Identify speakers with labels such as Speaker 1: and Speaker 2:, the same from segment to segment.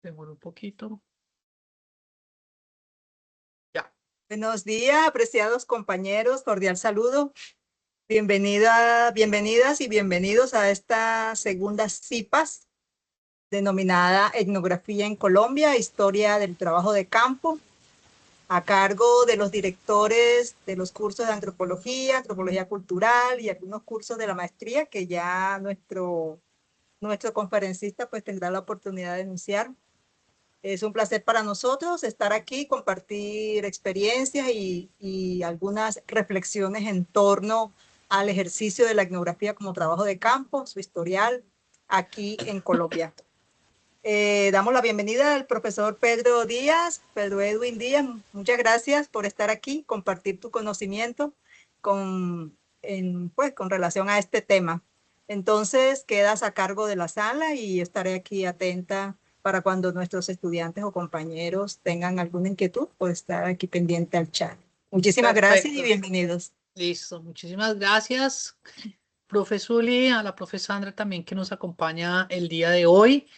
Speaker 1: Demoro un poquito. Ya.
Speaker 2: Buenos días, apreciados compañeros, cordial saludo. Bienvenidas y bienvenidos a esta segunda CIPAS, denominada Etnografía en Colombia, Historia del Trabajo de Campo, a cargo de los directores de los cursos de Antropología, Antropología Cultural y algunos cursos de la maestría que ya nuestro conferencista pues tendrá la oportunidad de enunciar. Es un placer para nosotros estar aquí, compartir experiencias y algunas reflexiones en torno al ejercicio de la etnografía como trabajo de campo, su historial aquí en Colombia. Damos la bienvenida al profesor Pedro Díaz, Pedro Edwin Díaz. Muchas gracias por estar aquí, compartir tu conocimiento con relación a este tema. Entonces, quedas a cargo de la sala y estaré aquí atenta para cuando nuestros estudiantes o compañeros tengan alguna inquietud, pues estar aquí pendiente al chat. Muchísimas gracias y
Speaker 1: Perfecto.
Speaker 2: bienvenidos.
Speaker 1: Listo. Muchísimas gracias, profe Zuli, a la profe Sandra también que nos acompaña el día de hoy.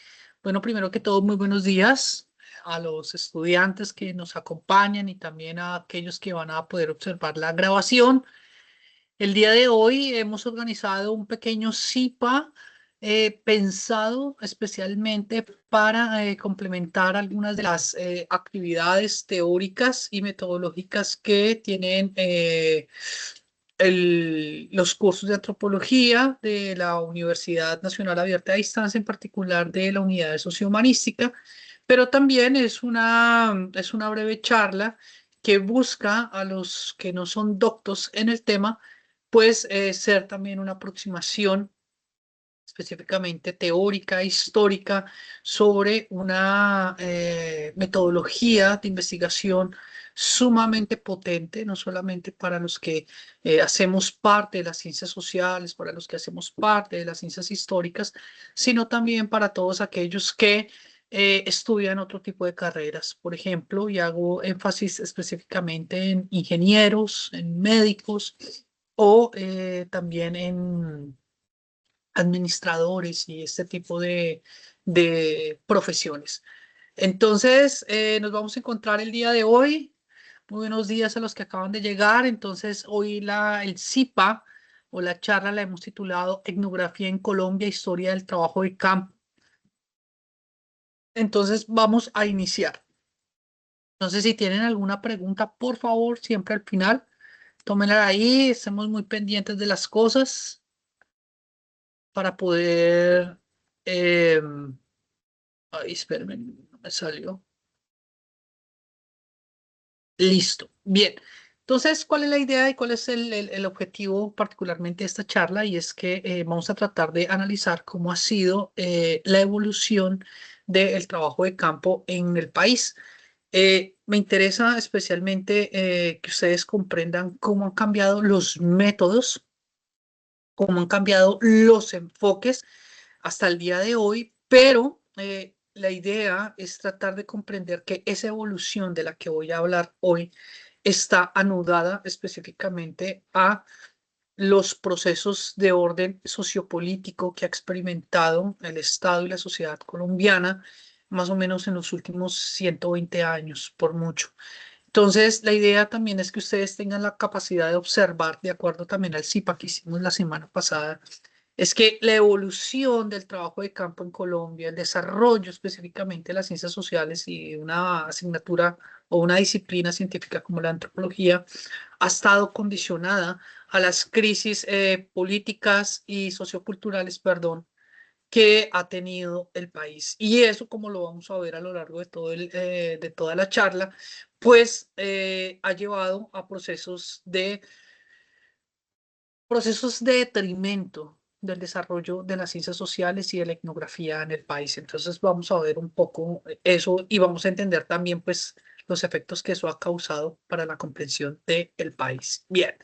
Speaker 1: Bueno, primero que todo, muy buenos días a los estudiantes que nos acompañan y también a aquellos que van a poder observar la grabación. El día de hoy hemos organizado un pequeño CIPA pensado especialmente para complementar algunas de las actividades teóricas y metodológicas que tienen los cursos de antropología de la Universidad Nacional Abierta a Distancia, en particular de la Unidad de Sociohumanística, pero también es una breve charla que busca a los que no son doctos en el tema pues ser también una aproximación específicamente teórica, histórica, sobre una metodología de investigación sumamente potente, no solamente para los que hacemos parte de las ciencias sociales, para los que hacemos parte de las ciencias históricas, sino también para todos aquellos que estudian otro tipo de carreras, por ejemplo, y hago énfasis específicamente en ingenieros, en médicos, o también en administradores y este tipo de profesiones. Entonces, nos vamos a encontrar el día de hoy. Muy buenos días a los que acaban de llegar. Entonces, hoy el CIPA o la charla la hemos titulado Etnografía en Colombia, Historia del Trabajo de Campo. Entonces, vamos a iniciar. Entonces, si tienen alguna pregunta, por favor, siempre al final, tómenla ahí. Estemos muy pendientes de las cosas para poder... ay, espérenme, no me salió. Listo. Bien. Entonces, ¿cuál es la idea y cuál es el objetivo particularmente de esta charla? Y es que vamos a tratar de analizar cómo ha sido la evolución del trabajo de campo en el país. Me interesa especialmente que ustedes comprendan cómo han cambiado los métodos, cómo han cambiado los enfoques hasta el día de hoy, pero la idea es tratar de comprender que esa evolución de la que voy a hablar hoy está anudada específicamente a los procesos de orden sociopolítico que ha experimentado el Estado y la sociedad colombiana más o menos en los últimos 120 años, por mucho. Entonces, la idea también es que ustedes tengan la capacidad de observar, de acuerdo también al CIPA que hicimos la semana pasada, es que la evolución del trabajo de campo en Colombia, el desarrollo específicamente de las ciencias sociales y una asignatura o una disciplina científica como la antropología, ha estado condicionada a las crisis políticas y socioculturales, perdón, que ha tenido el país. Y eso, como lo vamos a ver a lo largo de, de toda la charla, pues ha llevado a procesos de detrimento del desarrollo de las ciencias sociales y de la etnografía en el país. Entonces vamos a ver un poco eso y vamos a entender también pues los efectos que eso ha causado para la comprensión del país. Bien.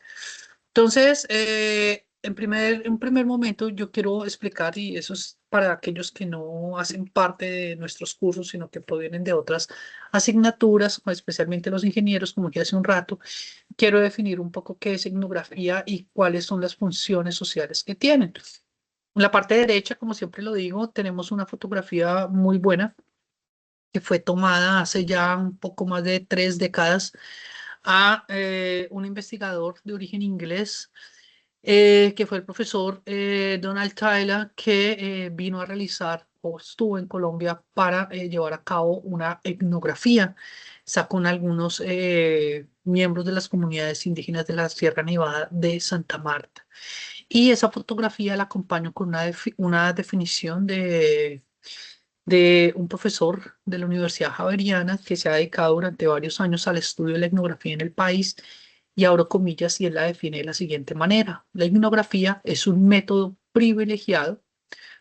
Speaker 1: Entonces, en primer momento yo quiero explicar, y eso es para aquellos que no hacen parte de nuestros cursos, sino que provienen de otras asignaturas, especialmente los ingenieros, como que hace un rato, quiero definir un poco qué es etnografía y cuáles son las funciones sociales que tienen. En la parte derecha, como siempre lo digo, tenemos una fotografía muy buena que fue tomada hace ya un poco más de 3 décadas a un investigador de origen inglés, que fue el profesor Donald Tyler, que vino a realizar o estuvo en Colombia para llevar a cabo una etnografía. Sacó con algunos miembros de las comunidades indígenas de la Sierra Nevada de Santa Marta. Y esa fotografía la acompaño con una definición de un profesor de la Universidad Javeriana que se ha dedicado durante varios años al estudio de la etnografía en el país, y abro comillas, y él la define de la siguiente manera: la etnografía es un método privilegiado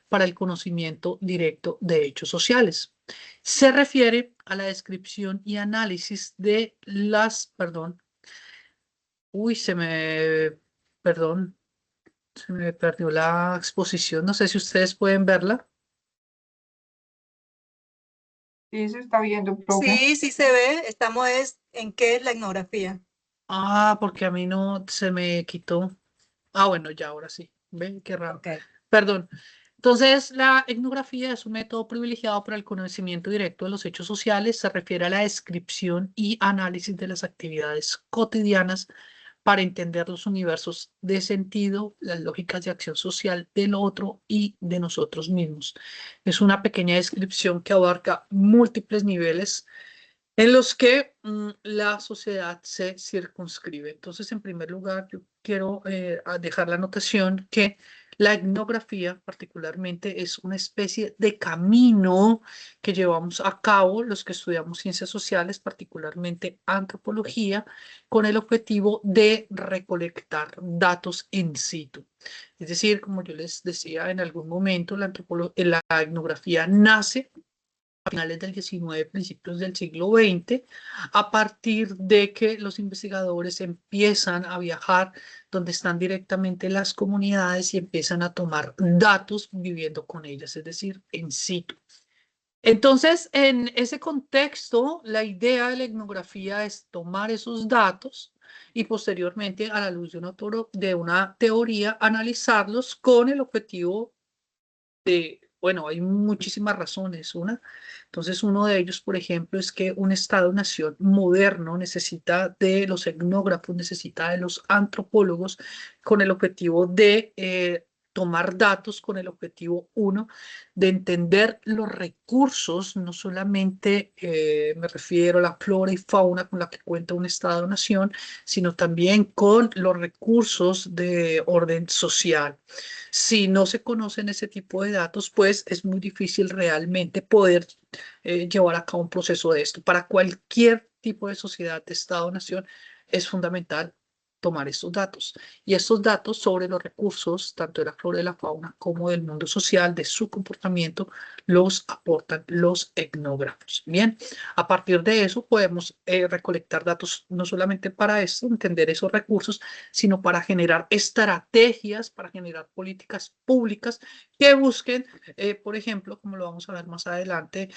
Speaker 1: para el conocimiento directo de hechos sociales. Se refiere a la descripción y análisis de perdón, uy, perdón, se me perdió la exposición, no sé si ustedes pueden verla.
Speaker 3: Sí, se está viendo, profe.
Speaker 2: Sí, sí se ve. Estamos en qué es la etnografía.
Speaker 1: Ah, porque a mí no se me quitó. Ah, bueno, ya ahora sí. ¿Ven? Qué raro.
Speaker 2: Ok.
Speaker 1: Perdón. Entonces, la etnografía es un método privilegiado para el conocimiento directo de los hechos sociales. Se refiere a la descripción y análisis de las actividades cotidianas para entender los universos de sentido, las lógicas de acción social del otro y de nosotros mismos. Es una pequeña descripción que abarca múltiples niveles en los que la sociedad se circunscribe. Entonces, en primer lugar, yo quiero dejar la anotación que la etnografía particularmente es una especie de camino que llevamos a cabo los que estudiamos ciencias sociales, particularmente antropología, con el objetivo de recolectar datos in situ. Es decir, como yo les decía en algún momento, la etnografía nace a finales del XIX, principios del siglo XX, a partir de que los investigadores empiezan a viajar donde están directamente las comunidades y empiezan a tomar datos viviendo con ellas, es decir, in situ. Entonces, en ese contexto, la idea de la etnografía es tomar esos datos y posteriormente, a la luz de una teoría, analizarlos con el objetivo bueno, hay muchísimas razones. Entonces, uno de ellos, por ejemplo, es que un Estado-nación moderno necesita de los etnógrafos, necesita de los antropólogos con el objetivo de tomar datos, con el objetivo, uno, de entender los recursos, no solamente me refiero a la flora y fauna con la que cuenta un Estado-nación, sino también con los recursos de orden social. Si no se conocen ese tipo de datos, pues es muy difícil realmente poder llevar a cabo un proceso de esto. Para cualquier tipo de sociedad, de Estado, nación, es fundamental tomar estos datos. Y estos datos sobre los recursos, tanto de la flora y la fauna como del mundo social, de su comportamiento, los aportan los etnógrafos. Bien, a partir de eso podemos recolectar datos no solamente para esto, entender esos recursos, sino para generar estrategias, para generar políticas públicas que busquen, por ejemplo, como lo vamos a ver más adelante,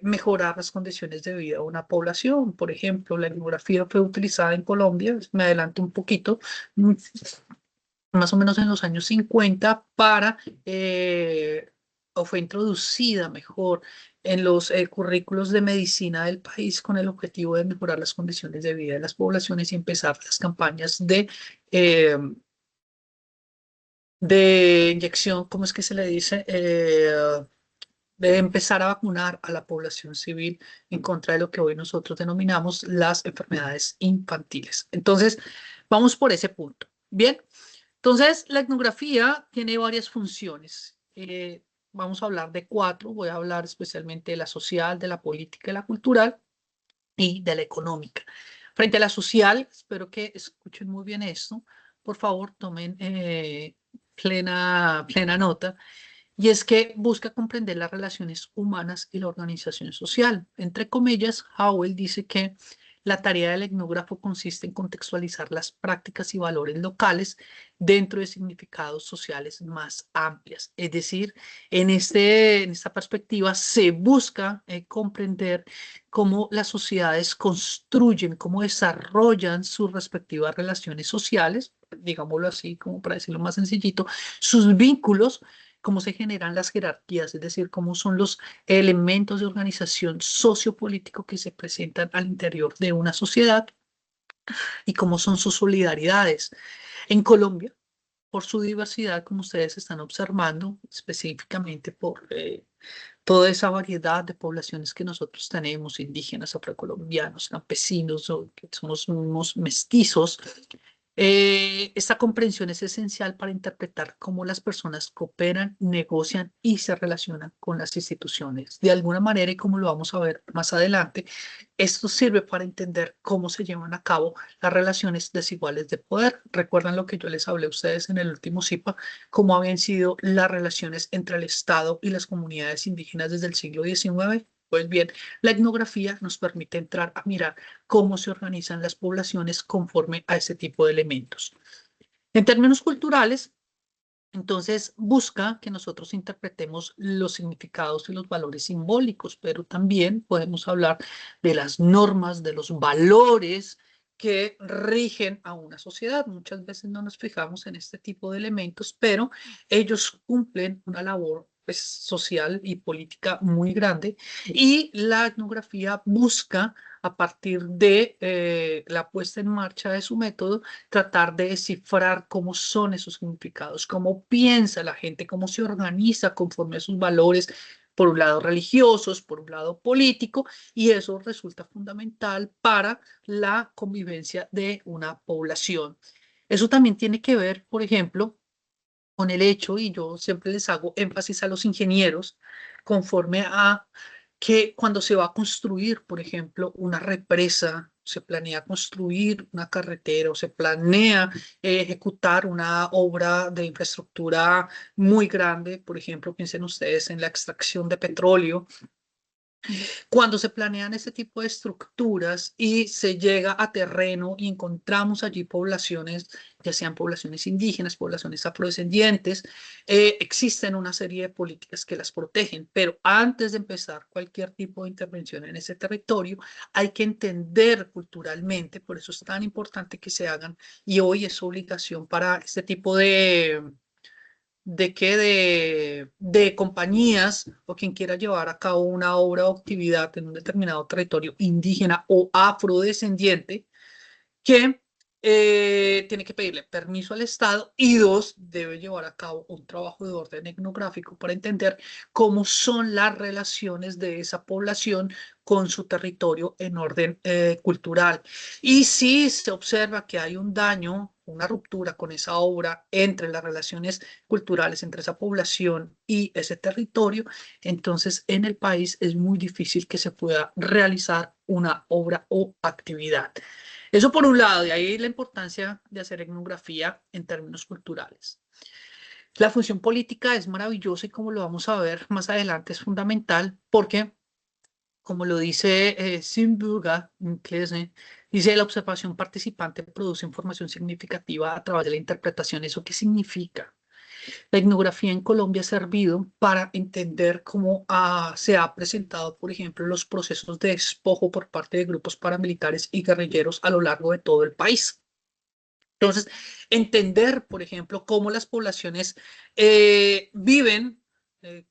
Speaker 1: mejorar las condiciones de vida de una población. Por ejemplo, la etnografía fue utilizada en Colombia, me adelanto un poquito, más o menos en los años 50 o fue introducida mejor en los currículos de medicina del país con el objetivo de mejorar las condiciones de vida de las poblaciones y empezar las campañas eh, de inyección, ¿cómo es que se le dice? De empezar a vacunar a la población civil en contra de lo que hoy nosotros denominamos las enfermedades infantiles. Entonces, vamos por ese punto. Bien, entonces la etnografía tiene varias funciones. Vamos a hablar de 4, voy a hablar especialmente de la social, de la política y la cultural y de la económica. Frente a la social, espero que escuchen muy bien esto, por favor tomen plena nota, y es que busca comprender las relaciones humanas y la organización social. Entre comillas, Howell dice que la tarea del etnógrafo consiste en contextualizar las prácticas y valores locales dentro de significados sociales más amplias. Es decir, en esta perspectiva se busca comprender cómo las sociedades construyen, cómo desarrollan sus respectivas relaciones sociales, digámoslo así, como para decirlo más sencillito, sus vínculos cómo se generan las jerarquías, es decir, cómo son los elementos de organización sociopolítico que se presentan al interior de una sociedad y cómo son sus solidaridades. En Colombia, por su diversidad, como ustedes están observando, específicamente por toda esa variedad de poblaciones que nosotros tenemos, indígenas, afrocolombianos, campesinos, o que somos unos mestizos, esta comprensión es esencial para interpretar cómo las personas cooperan, negocian y se relacionan con las instituciones. De alguna manera, y como lo vamos a ver más adelante, esto sirve para entender cómo se llevan a cabo las relaciones desiguales de poder. ¿Recuerdan lo que yo les hablé a ustedes en el último CIPA? Cómo habían sido las relaciones entre el Estado y las comunidades indígenas desde el siglo XIX. Pues bien, la etnografía nos permite entrar a mirar cómo se organizan las poblaciones conforme a ese tipo de elementos. En términos culturales, entonces busca que nosotros interpretemos los significados y los valores simbólicos, pero también podemos hablar de las normas, de los valores que rigen a una sociedad. Muchas veces no nos fijamos en este tipo de elementos, pero ellos cumplen una labor pues, social y política muy grande y la etnografía busca a partir de la puesta en marcha de su método tratar de descifrar cómo son esos significados, cómo piensa la gente, cómo se organiza conforme a sus valores, por un lado religiosos, por un lado político, y eso resulta fundamental para la convivencia de una población. Eso también tiene que ver, por ejemplo, con el hecho, y yo siempre les hago énfasis a los ingenieros, conforme a que cuando se va a construir, por ejemplo, una represa, se planea construir una carretera o se planea ejecutar una obra de infraestructura muy grande, por ejemplo, piensen ustedes en la extracción de petróleo, cuando se planean este tipo de estructuras y se llega a terreno y encontramos allí poblaciones, ya sean poblaciones indígenas, poblaciones afrodescendientes, existen una serie de políticas que las protegen, pero antes de empezar cualquier tipo de intervención en ese territorio, hay que entender culturalmente, por eso es tan importante que se hagan, y hoy es obligación para este tipo de compañías o quien quiera llevar a cabo una obra o actividad en un determinado territorio indígena o afrodescendiente que tiene que pedirle permiso al Estado y dos, debe llevar a cabo un trabajo de orden etnográfico para entender cómo son las relaciones de esa población con su territorio en orden cultural. Y si se observa que hay un daño, una ruptura con esa obra entre las relaciones culturales entre esa población y ese territorio, entonces en el país es muy difícil que se pueda realizar una obra o actividad. Eso por un lado, y ahí la importancia de hacer etnografía en términos culturales. La función política es maravillosa y como lo vamos a ver más adelante es fundamental porque, como lo dice Simburga, dice la observación participante produce información significativa a través de la interpretación. ¿Eso qué significa? La etnografía en Colombia ha servido para entender cómo se ha presentado, por ejemplo, los procesos de despojo por parte de grupos paramilitares y guerrilleros a lo largo de todo el país. Entonces, entender, por ejemplo, cómo las poblaciones viven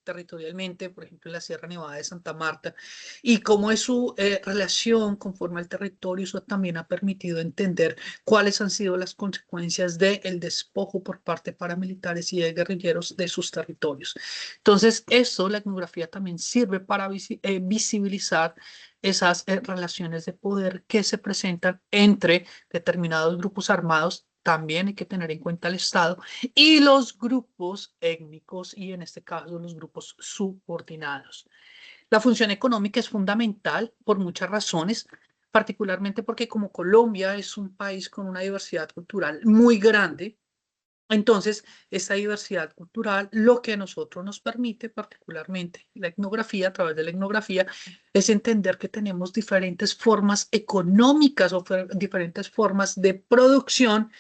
Speaker 1: territorialmente, por ejemplo, en la Sierra Nevada de Santa Marta, y cómo es su relación conforme al territorio, eso también ha permitido entender cuáles han sido las consecuencias del despojo por parte de paramilitares y de guerrilleros de sus territorios. Entonces, eso, la etnografía también sirve para visibilizar esas relaciones de poder que se presentan entre determinados grupos armados, también hay que tener en cuenta el Estado, y los grupos étnicos y en este caso los grupos subordinados. La función económica es fundamental por muchas razones, particularmente porque como Colombia es un país con una diversidad cultural muy grande, entonces, esta diversidad cultural, lo que a nosotros nos permite, particularmente la etnografía, a través de la etnografía, es entender que tenemos diferentes formas económicas o diferentes formas de producción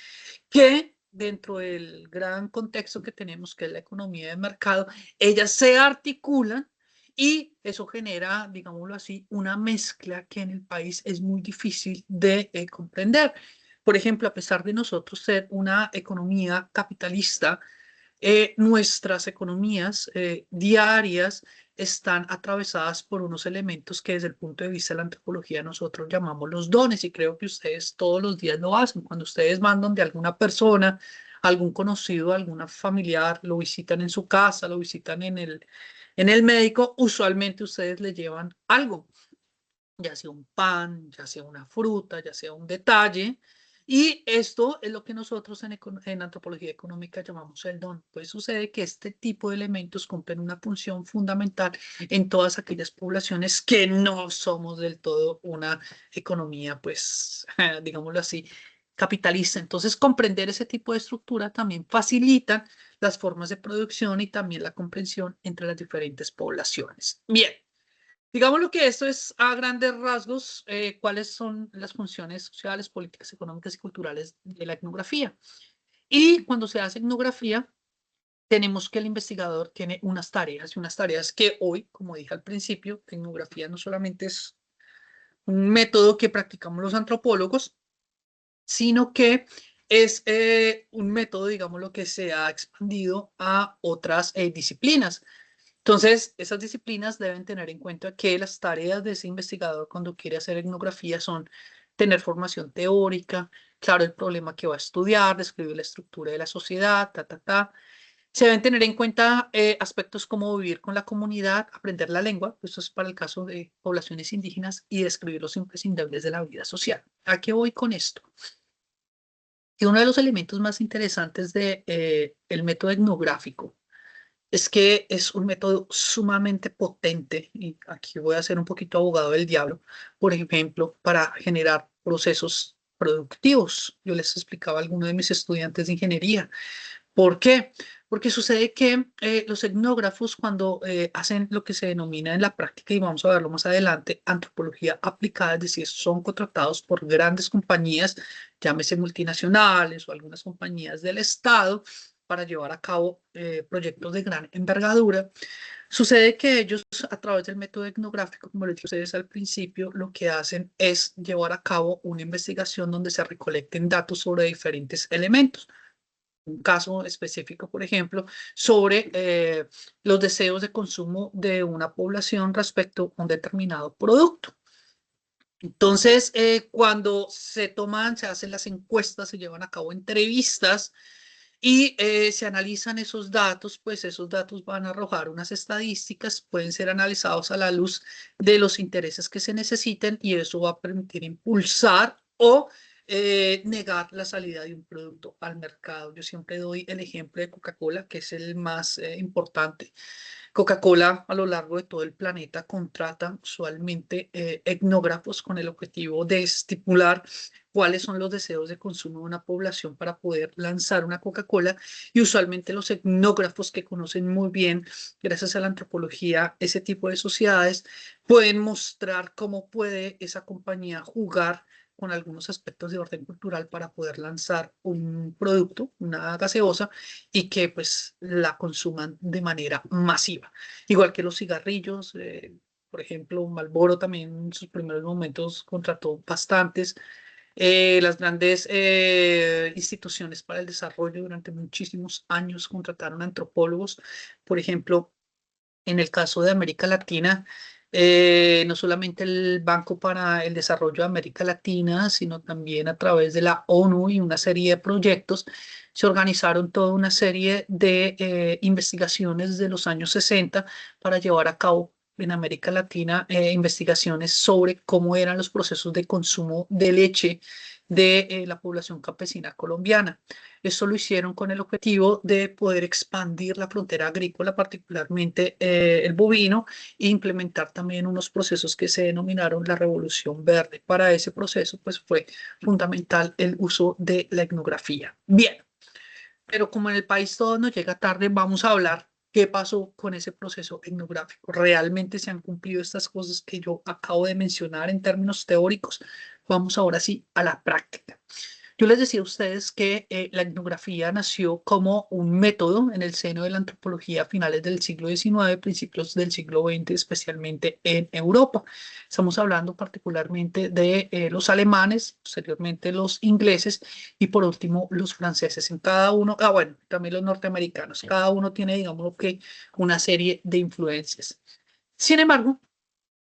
Speaker 1: que dentro del gran contexto que tenemos, que es la economía de mercado, ellas se articulan y eso genera, digámoslo así, una mezcla que en el país es muy difícil de comprender. Por ejemplo, a pesar de nosotros ser una economía capitalista, nuestras economías diarias están atravesadas por unos elementos que desde el punto de vista de la antropología nosotros llamamos los dones, y creo que ustedes todos los días lo hacen. Cuando ustedes mandan de alguna persona, algún conocido, alguna familiar, lo visitan en su casa, lo visitan en el médico, usualmente ustedes le llevan algo, ya sea un pan, ya sea una fruta, ya sea un detalle. Y esto es lo que nosotros en antropología económica llamamos el don. Pues sucede que este tipo de elementos cumplen una función fundamental en todas aquellas poblaciones que no somos del todo una economía, pues, digámoslo así, capitalista. Entonces, comprender ese tipo de estructura también facilita las formas de producción y también la comprensión entre las diferentes poblaciones. Bien. Digamos lo que esto es a grandes rasgos, cuáles son las funciones sociales, políticas, económicas y culturales de la etnografía. Y cuando se hace etnografía, tenemos que el investigador tiene y unas tareas que hoy, como dije al principio, etnografía no solamente es un método que practicamos los antropólogos, sino que es un método, digamos, lo que se ha expandido a otras disciplinas. Entonces, esas disciplinas deben tener en cuenta que las tareas de ese investigador cuando quiere hacer etnografía son tener formación teórica, claro, el problema que va a estudiar, describir la estructura de la sociedad, Se deben tener en cuenta aspectos como vivir con la comunidad, aprender la lengua, esto es para el caso de poblaciones indígenas, y describir los imprescindibles de la vida social. ¿A qué voy con esto? Que uno de los elementos más interesantes de, el método etnográfico es que es un método sumamente potente, y aquí voy a ser un poquito abogado del diablo, por ejemplo, para generar procesos productivos. Yo les explicaba a algunos de mis estudiantes de ingeniería. ¿Por qué? Porque sucede que los etnógrafos cuando hacen lo que se denomina en la práctica, y vamos a verlo más adelante, antropología aplicada, es decir, son contratados por grandes compañías, llámese multinacionales o algunas compañías del Estado, para llevar a cabo proyectos de gran envergadura. Sucede que ellos, a través del método etnográfico, como les dije a ustedes al principio, lo que hacen es llevar a cabo una investigación donde se recolecten datos sobre diferentes elementos. Un caso específico, por ejemplo, sobre los deseos de consumo de una población respecto a un determinado producto. Entonces, cuando se hacen las encuestas, se llevan a cabo entrevistas y se analizan esos datos, pues esos datos van a arrojar unas estadísticas, pueden ser analizados a la luz de los intereses que se necesiten, y eso va a permitir impulsar o negar la salida de un producto al mercado. Yo siempre doy el ejemplo de Coca-Cola, que es el más importante. Coca-Cola a lo largo de todo el planeta contrata usualmente etnógrafos con el objetivo de estipular cuáles son los deseos de consumo de una población para poder lanzar una Coca-Cola, y usualmente los etnógrafos, que conocen muy bien, gracias a la antropología, ese tipo de sociedades, pueden mostrar cómo puede esa compañía jugar con algunos aspectos de orden cultural para poder lanzar un producto, una gaseosa, y que pues la consuman de manera masiva. Igual que los cigarrillos, por ejemplo, Marlboro también en sus primeros momentos contrató bastantes. Las grandes instituciones para el desarrollo durante muchísimos años contrataron antropólogos. Por ejemplo, en el caso de América Latina, no solamente el Banco para el Desarrollo de América Latina, sino también a través de la ONU y una serie de proyectos, se organizaron toda una serie de investigaciones de los años 60 para llevar a cabo en América Latina investigaciones sobre cómo eran los procesos de consumo de leche de la población campesina colombiana. Esto lo hicieron con el objetivo de poder expandir la frontera agrícola, particularmente el bovino, e implementar también unos procesos que se denominaron la Revolución Verde. Para ese proceso, pues fue fundamental el uso de la etnografía. Bien, pero como en el país todo nos llega tarde, vamos a hablar qué pasó con ese proceso etnográfico. ¿Realmente se han cumplido estas cosas que yo acabo de mencionar en términos teóricos? Vamos ahora sí a la práctica. Yo les decía a ustedes que la etnografía nació como un método en el seno de la antropología a finales del siglo XIX, principios del siglo XX, especialmente en Europa. Estamos hablando particularmente de los alemanes, posteriormente los ingleses y por último los franceses. En cada uno, bueno, también los norteamericanos, cada uno tiene, digamos que, una serie de influencias. Sin embargo,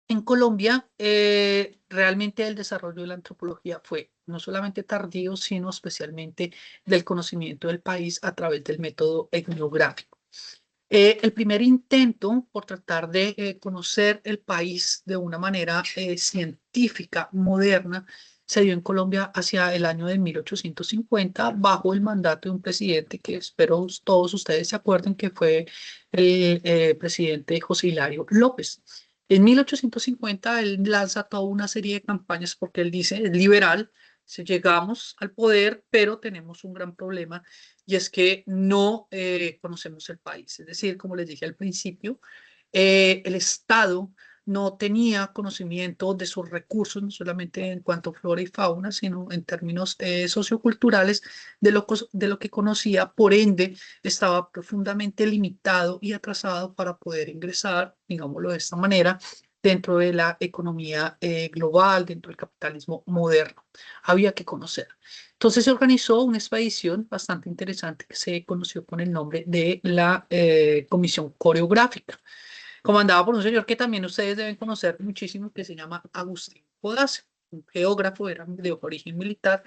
Speaker 1: en Colombia, realmente el desarrollo de la antropología fue no solamente tardío, sino especialmente del conocimiento del país a través del método etnográfico. El primer intento por tratar de conocer el país de una manera científica, moderna, se dio en Colombia hacia el año de 1850 bajo el mandato de un presidente que espero todos ustedes se acuerden que fue el presidente José Hilario López. En 1850 él lanza toda una serie de campañas porque él dice, es liberal, si llegamos al poder, pero tenemos un gran problema y es que no conocemos el país. Es decir, como les dije al principio, el Estado no tenía conocimiento de sus recursos, no solamente en cuanto a flora y fauna, sino en términos socioculturales de lo que conocía, por ende estaba profundamente limitado y atrasado para poder ingresar, digámoslo de esta manera, dentro de la economía global, dentro del capitalismo moderno. Había que conocer. Entonces se organizó una expedición bastante interesante que se conoció con el nombre de la Comisión Coreográfica, comandada por un señor que también ustedes deben conocer muchísimo, que se llama Agustín Codazzi, un geógrafo, era de origen militar,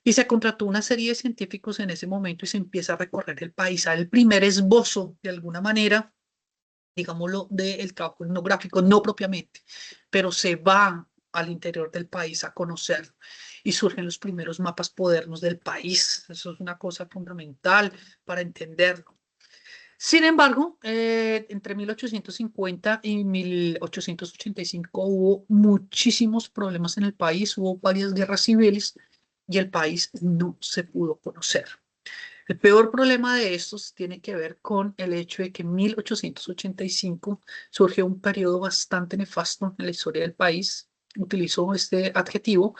Speaker 1: y se contrató una serie de científicos en ese momento y se empieza a recorrer el país, a el primer esbozo, de alguna manera, digámoslo, del trabajo etnográfico, no propiamente, pero se va al interior del país a conocerlo y surgen los primeros mapas modernos del país. Eso es una cosa fundamental para entenderlo. Sin embargo, entre 1850 y 1885 hubo muchísimos problemas en el país, hubo varias guerras civiles y el país no se pudo conocer. El peor problema de estos tiene que ver con el hecho de que en 1885 surgió un periodo bastante nefasto en la historia del país. Utilizo este adjetivo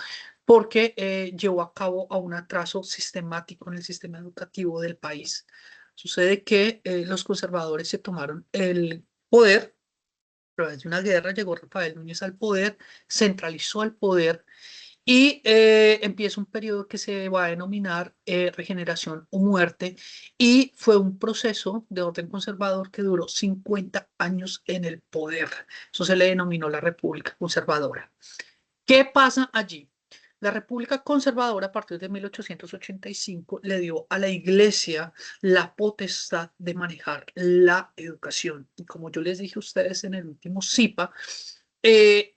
Speaker 1: porque llevó a cabo a un atraso sistemático en el sistema educativo del país. Sucede que los conservadores se tomaron el poder, a través de una guerra llegó Rafael Núñez al poder, centralizó el poder y empieza un periodo que se va a denominar regeneración o muerte y fue un proceso de orden conservador que duró 50 años en el poder. Eso se le denominó la República Conservadora. ¿Qué pasa allí? La República Conservadora a partir de 1885 le dio a la Iglesia la potestad de manejar la educación. Y como yo les dije a ustedes en el último CIPA, el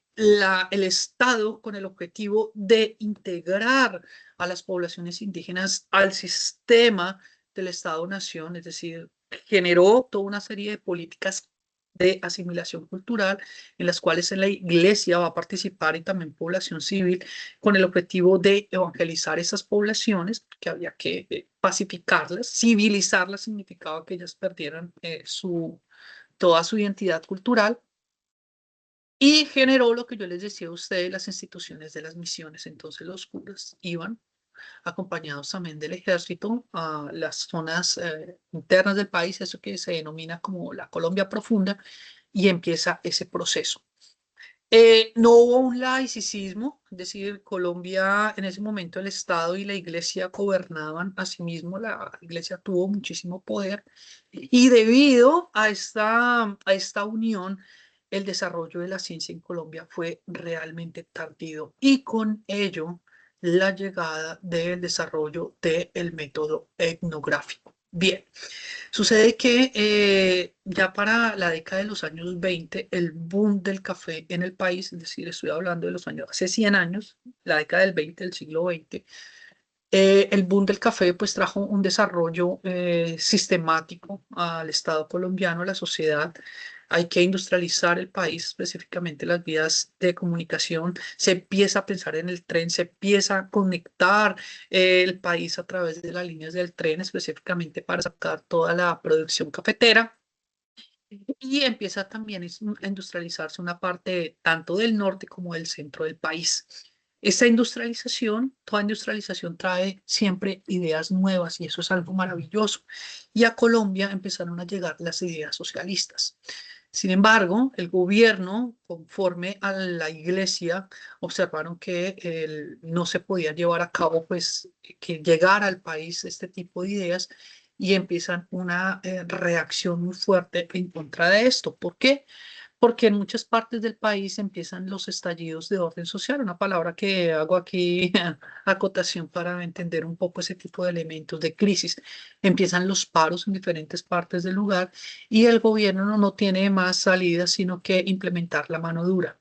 Speaker 1: Estado con el objetivo de integrar a las poblaciones indígenas al sistema del Estado-Nación, es decir, generó toda una serie de políticas de asimilación cultural en las cuales la iglesia va a participar y también población civil con el objetivo de evangelizar esas poblaciones, que había que pacificarlas, civilizarlas significaba que ellas perdieran toda su identidad cultural y generó lo que yo les decía a ustedes, las instituciones de las misiones. Entonces los curas iban acompañados también del ejército a las zonas internas del país, eso que se denomina como la Colombia profunda, y empieza ese proceso. No hubo un laicismo, es decir, Colombia en ese momento el Estado y la Iglesia gobernaban a sí mismo, la Iglesia tuvo muchísimo poder y debido a esta unión, el desarrollo de la ciencia en Colombia fue realmente tardío y con ello la llegada del desarrollo del método etnográfico. Bien. Sucede que ya para la década de los años 20, el boom del café en el país, es decir, estoy hablando de los años, hace 100 años, la década del 20, del siglo XX, el boom del café pues trajo un desarrollo sistemático al Estado colombiano, a la sociedad. Hay que industrializar el país, específicamente las vías de comunicación. Se empieza a pensar en el tren, se empieza a conectar el país a través de las líneas del tren, específicamente para sacar toda la producción cafetera. Y empieza también a industrializarse una parte tanto del norte como del centro del país. Esta industrialización, toda industrialización trae siempre ideas nuevas y eso es algo maravilloso. Y a Colombia empezaron a llegar las ideas socialistas. Sin embargo, el gobierno, conforme a la iglesia, observaron que no se podía llevar a cabo, pues, que llegara al país este tipo de ideas y empiezan una reacción muy fuerte en contra de esto. ¿Por qué? Porque en muchas partes del país empiezan los estallidos de orden social, una palabra que hago aquí acotación para entender un poco ese tipo de elementos de crisis. Empiezan los paros en diferentes partes del lugar y el gobierno no tiene más salida sino que implementar la mano dura.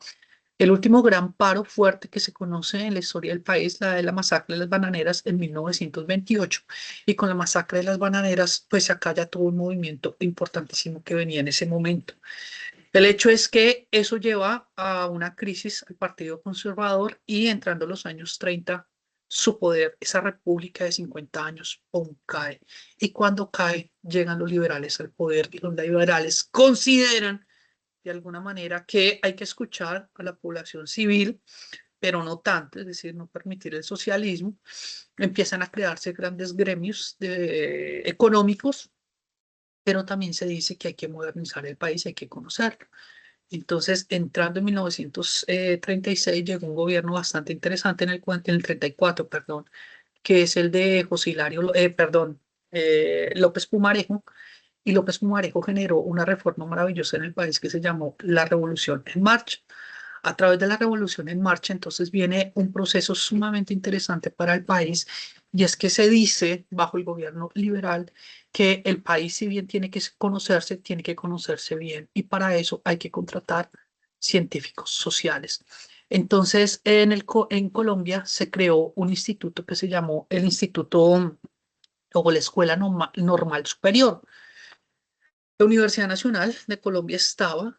Speaker 1: El último gran paro fuerte que se conoce en la historia del país, la de la masacre de las bananeras en 1928. Y con la masacre de las bananeras, pues acá ya tuvo un movimiento importantísimo que venía en ese momento. El hecho es que eso lleva a una crisis al Partido Conservador y entrando los años 30, su poder, esa república de 50 años, ¡pum!, cae. Y cuando cae, llegan los liberales al poder y los liberales consideran de alguna manera que hay que escuchar a la población civil, pero no tanto, es decir, no permitir el socialismo. Empiezan a crearse grandes gremios económicos, pero también se dice que hay que modernizar el país, hay que conocerlo. Entonces, entrando en 1936, llegó un gobierno bastante interesante en el 34, perdón, que es el de José Hilario, López Pumarejo, y López Pumarejo generó una reforma maravillosa en el país que se llamó la Revolución en Marcha. A través de la Revolución en Marcha, entonces viene un proceso sumamente interesante para el país, y es que se dice, bajo el gobierno liberal, que el país, si bien tiene que conocerse bien, y para eso hay que contratar científicos sociales. Entonces, en Colombia se creó un instituto que se llamó el Instituto o la Escuela Normal Superior. La Universidad Nacional de Colombia estaba,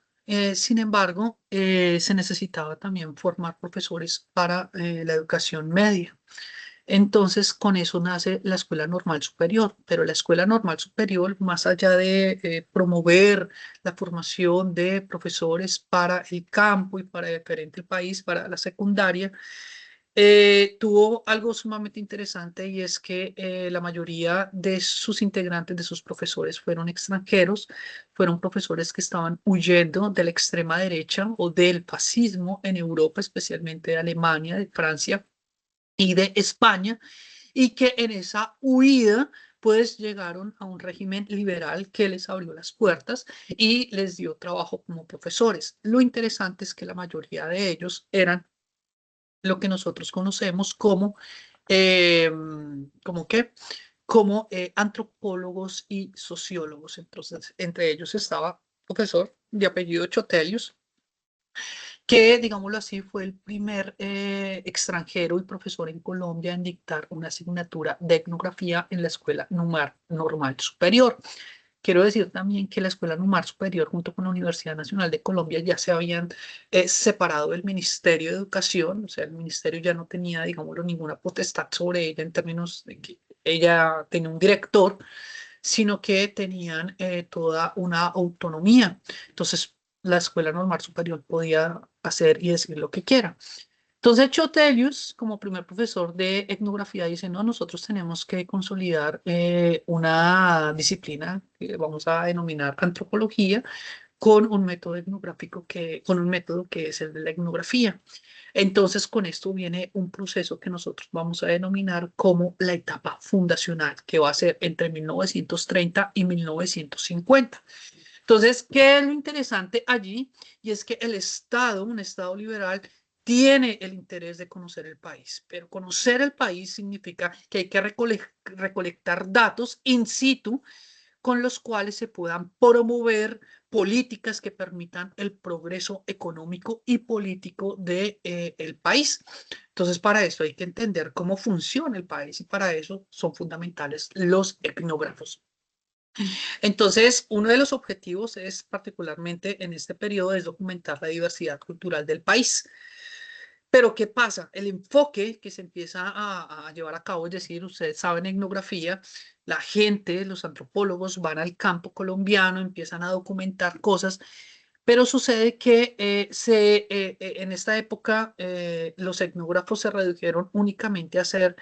Speaker 1: sin embargo, se necesitaba también formar profesores para la educación media. Entonces, con eso nace la Escuela Normal Superior, pero la Escuela Normal Superior, más allá de promover la formación de profesores para el campo y para el diferente país, para la secundaria, tuvo algo sumamente interesante y es que la mayoría de sus integrantes, de sus profesores, fueron extranjeros, fueron profesores que estaban huyendo de la extrema derecha o del fascismo en Europa, especialmente de Alemania, de Francia y de España, y que en esa huida pues llegaron a un régimen liberal que les abrió las puertas y les dio trabajo como profesores. Lo interesante es que la mayoría de ellos eran lo que nosotros conocemos como, eh, ¿como qué? Como antropólogos y sociólogos. Entonces, entre ellos estaba un profesor de apellido Chotelius, que, digámoslo así, fue el primer extranjero y profesor en Colombia en dictar una asignatura de etnografía en la Escuela Normal Superior. Quiero decir también que la Escuela Normal Superior junto con la Universidad Nacional de Colombia ya se habían separado del Ministerio de Educación, o sea, el ministerio ya no tenía, digámoslo, ninguna potestad sobre ella en términos de que ella tenía un director, sino que tenían toda una autonomía. Entonces, la Escuela Normal Superior podía hacer y decir lo que quiera. Entonces, Chotelius, como primer profesor de etnografía, dice, no, nosotros tenemos que consolidar una disciplina que vamos a denominar antropología con un método etnográfico con un método que es el de la etnografía. Entonces, con esto viene un proceso que nosotros vamos a denominar como la etapa fundacional, que va a ser entre 1930 y 1950. Entonces, ¿qué es lo interesante allí? Y es que el Estado, un Estado liberal, tiene el interés de conocer el país, pero conocer el país significa que hay que recolectar datos in situ con los cuales se puedan promover políticas que permitan el progreso económico y político de, el país. Entonces, para eso hay que entender cómo funciona el país y para eso son fundamentales los etnógrafos. Entonces, uno de los objetivos es particularmente en este periodo es documentar la diversidad cultural del país. Pero ¿qué pasa? El enfoque que se empieza a llevar a cabo, es decir, ustedes saben etnografía, la gente, los antropólogos van al campo colombiano, empiezan a documentar cosas, Pero sucede que en esta época los etnógrafos se redujeron únicamente a hacer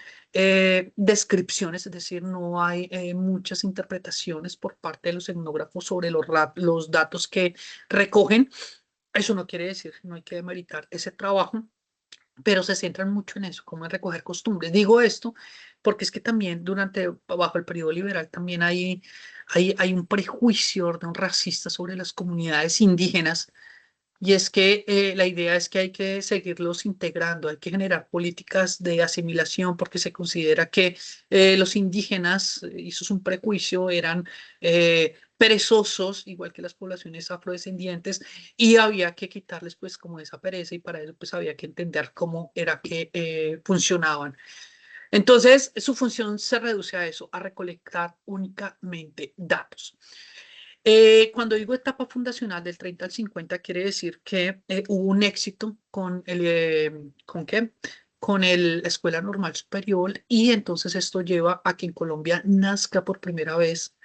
Speaker 1: descripciones, es decir, no hay muchas interpretaciones por parte de los etnógrafos sobre los datos que recogen. Eso no quiere decir, no hay que demeritar ese trabajo, pero se centran mucho en eso, como en recoger costumbres. Digo esto porque es que también bajo el periodo liberal también hay un prejuicio de un racista sobre las comunidades indígenas, y es que la idea es que hay que seguirlos integrando, hay que generar políticas de asimilación porque se considera que los indígenas, y eso es un prejuicio, eran perezosos, igual que las poblaciones afrodescendientes, y había que quitarles pues como esa pereza, y para eso pues había que entender cómo era que funcionaban. Entonces, su función se reduce a eso, a recolectar únicamente datos. Cuando digo etapa fundacional del 30 al 50, quiere decir que hubo un éxito ¿con qué? Con la Escuela Normal Superior, y entonces esto lleva a que en Colombia nazca por primera vez,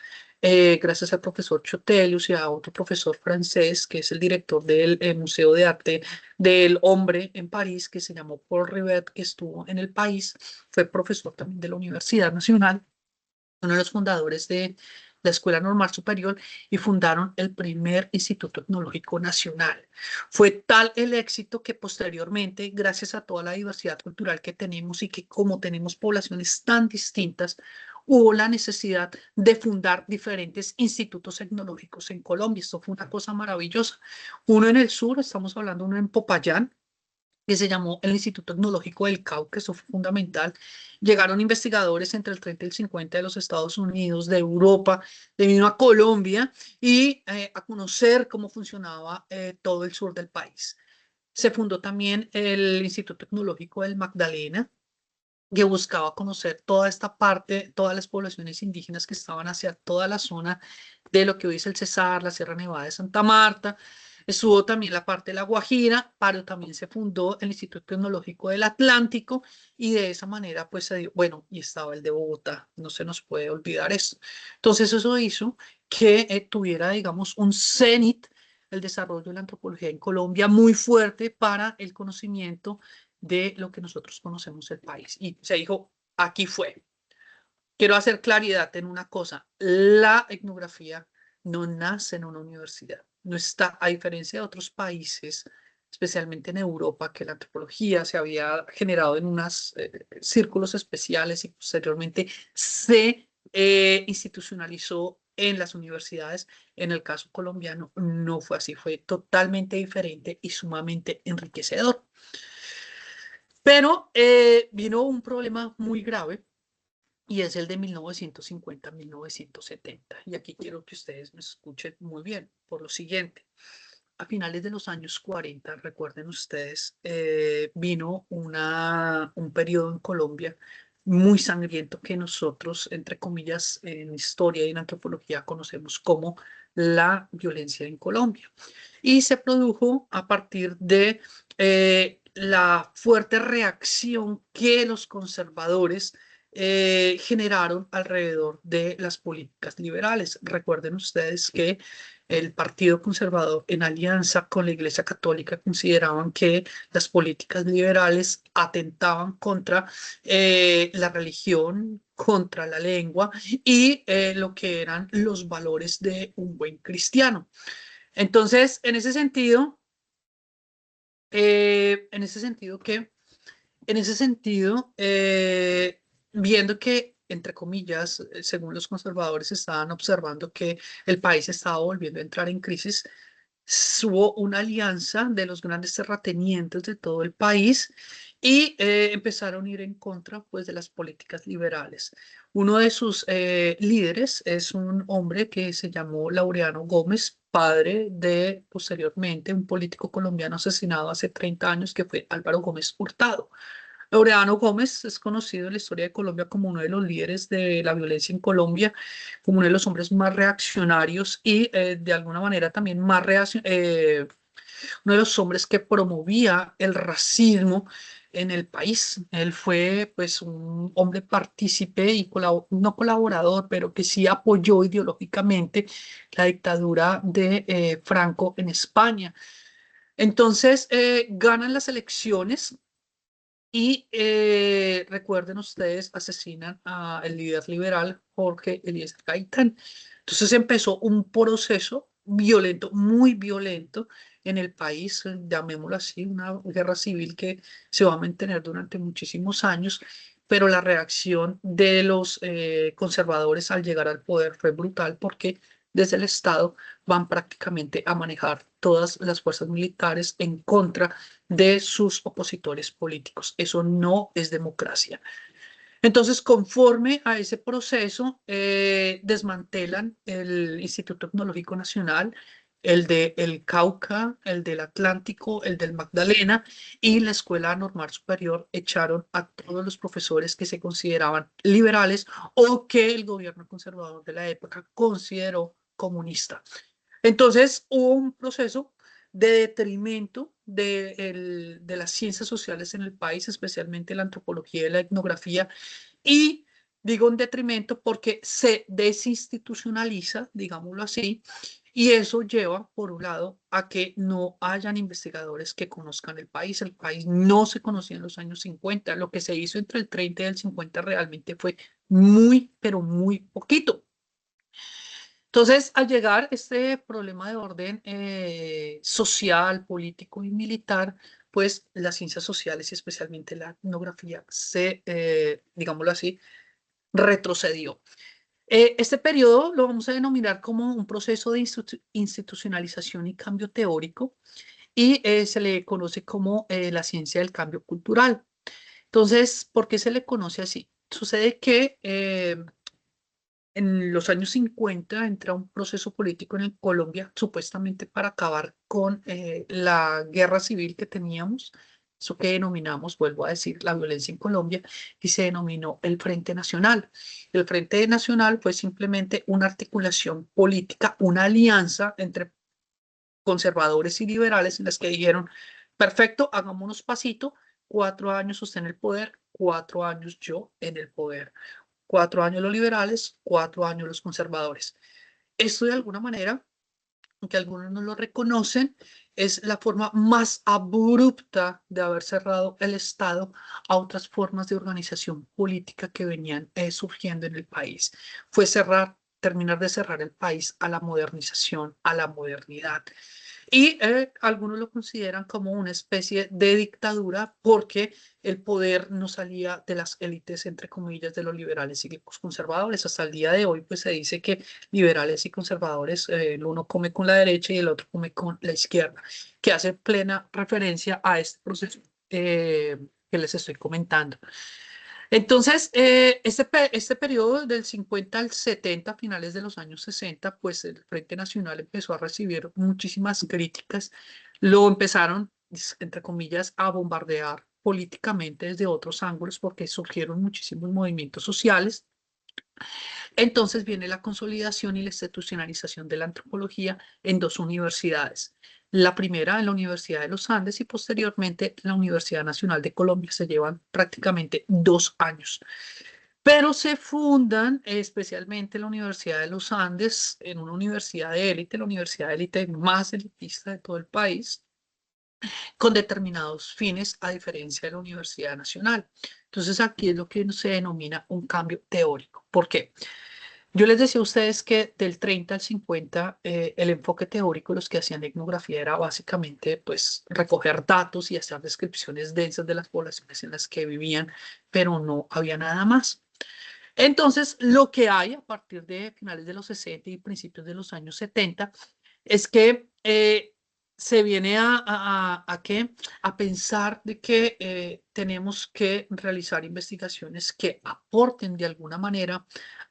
Speaker 1: gracias al profesor Chotelius y a otro profesor francés, que es el director del Museo de Arte del Hombre en París, que se llamó Paul Rivet, que estuvo en el país, fue profesor también de la Universidad Nacional, uno de los fundadores de la Escuela Normal Superior, y fundaron el primer Instituto Tecnológico Nacional. Fue tal el éxito que posteriormente, gracias a toda la diversidad cultural que tenemos y que como tenemos poblaciones tan distintas, hubo la necesidad de fundar diferentes institutos tecnológicos en Colombia. Esto fue una cosa maravillosa. Uno en el sur, estamos hablando uno en Popayán, que se llamó el Instituto Tecnológico del Cauca, eso fue fundamental. Llegaron investigadores entre el 30 y el 50 de los Estados Unidos, de Europa, de vino a Colombia, y a conocer cómo funcionaba todo el sur del país. Se fundó también el Instituto Tecnológico del Magdalena, que buscaba conocer toda esta parte, todas las poblaciones indígenas que estaban hacia toda la zona de lo que hoy es el Cesar, la Sierra Nevada de Santa Marta. Estuvo también la parte de la Guajira, pero también se fundó el Instituto Tecnológico del Atlántico, y de esa manera pues se dio, bueno, y estaba el de Bogotá, no se nos puede olvidar esto. Entonces eso hizo que tuviera, digamos, un cenit el desarrollo de la antropología en Colombia muy fuerte para el conocimiento de lo que nosotros conocemos el país. Y se dijo, aquí fue. Quiero hacer claridad en una cosa: la etnografía no nace en una universidad, no está, a diferencia de otros países, especialmente en Europa, que la antropología se había generado en unos círculos especiales y posteriormente se institucionalizó en las universidades. En el caso colombiano no fue así, fue totalmente diferente y sumamente enriquecedor. Pero vino un problema muy grave, y es el de 1950-1970. Y aquí quiero que ustedes me escuchen muy bien por lo siguiente. A finales de los años 40, recuerden ustedes, vino un periodo en Colombia muy sangriento que nosotros, entre comillas, en historia y en antropología conocemos como la violencia en Colombia. Y se produjo a partir de la fuerte reacción que los conservadores generaron alrededor de las políticas liberales. Recuerden ustedes que el Partido Conservador, en alianza con la Iglesia Católica, consideraban que las políticas liberales atentaban contra la religión, contra la lengua y lo que eran los valores de un buen cristiano. Entonces, en ese sentido, ¿qué? En ese sentido, viendo que, entre comillas, según los conservadores, estaban observando que el país estaba volviendo a entrar en crisis, hubo una alianza de los grandes terratenientes de todo el país, y empezaron a ir en contra pues, de las políticas liberales. Uno de sus líderes es un hombre que se llamó Laureano Gómez, padre de, posteriormente, un político colombiano asesinado hace 30 años, que fue Álvaro Gómez Hurtado. Laureano Gómez es conocido en la historia de Colombia como uno de los líderes de la violencia en Colombia, como uno de los hombres más reaccionarios y de alguna manera también uno de los hombres que promovía el racismo en el país. Él fue pues un hombre partícipe y no colaborador, pero que sí apoyó ideológicamente la dictadura de Franco en España. Entonces, ganan las elecciones y recuerden ustedes, asesinan al líder liberal Jorge Eliezer Gaitán. Entonces empezó un proceso violento, muy violento en el país, llamémoslo así, una guerra civil que se va a mantener durante muchísimos años, pero la reacción de los conservadores al llegar al poder fue brutal porque desde el Estado van prácticamente a manejar todas las fuerzas militares en contra de sus opositores políticos. Eso no es democracia. Entonces, conforme a ese proceso, desmantelan el Instituto Tecnológico Nacional, el de El Cauca, el del Atlántico, el del Magdalena y la Escuela Normal Superior. Echaron a todos los profesores que se consideraban liberales o que el gobierno conservador de la época consideró comunista. Entonces hubo un proceso de detrimento de las ciencias sociales en el país, especialmente la antropología y la etnografía, y digo un detrimento porque se desinstitucionaliza, digámoslo así, y eso lleva, por un lado, a que no hayan investigadores que conozcan el país. El país no se conocía en los años 50. Lo que se hizo entre el 30 y el 50 realmente fue muy, pero muy poquito. Entonces, al llegar este problema de orden social, político y militar, pues las ciencias sociales y especialmente la etnografía se, digámoslo así, retrocedió. Este periodo lo vamos a denominar como un proceso de institucionalización y cambio teórico y se le conoce como la ciencia del cambio cultural. Entonces, ¿por qué se le conoce así? Sucede que en los años 50 entra un proceso político en Colombia, supuestamente para acabar con la guerra civil que teníamos, eso que denominamos, vuelvo a decir, la violencia en Colombia, y se denominó el Frente Nacional. El Frente Nacional fue simplemente una articulación política, una alianza entre conservadores y liberales en las que dijeron, perfecto, hagámonos pasito, 4 años usted en el poder, 4 años yo en el poder. 4 años los liberales, 4 años los conservadores. Esto de alguna manera, aunque algunos no lo reconocen, es la forma más abrupta de haber cerrado el Estado a otras formas de organización política que venían surgiendo en el país. Fue terminar de cerrar el país a la modernización, a la modernidad. Y algunos lo consideran como una especie de dictadura porque el poder no salía de las élites, entre comillas, de los liberales y los conservadores. Hasta el día de hoy, pues se dice que liberales y conservadores, el uno come con la derecha y el otro come con la izquierda, que hace plena referencia a este proceso que les estoy comentando. Entonces, este periodo del 50 al 70, finales de los años 60, pues el Frente Nacional empezó a recibir muchísimas críticas. Lo empezaron, entre comillas, a bombardear políticamente desde otros ángulos porque surgieron muchísimos movimientos sociales. Entonces viene la consolidación y la institucionalización de la antropología en dos universidades. La primera en la Universidad de los Andes y posteriormente en la Universidad Nacional de Colombia. Se llevan prácticamente 2 años. Pero se fundan especialmente en la Universidad de los Andes, en una universidad de élite, la universidad de élite más elitista de todo el país, con determinados fines, a diferencia de la Universidad Nacional. Entonces aquí es lo que se denomina un cambio teórico. ¿Por qué? Yo les decía a ustedes que del 30 al 50 el enfoque teórico, los que hacían etnografía era básicamente pues recoger datos y hacer descripciones densas de las poblaciones en las que vivían, pero no había nada más. Entonces, lo que hay a partir de finales de los 60 y principios de los años 70 es que se viene a pensar de que tenemos que realizar investigaciones que aporten de alguna manera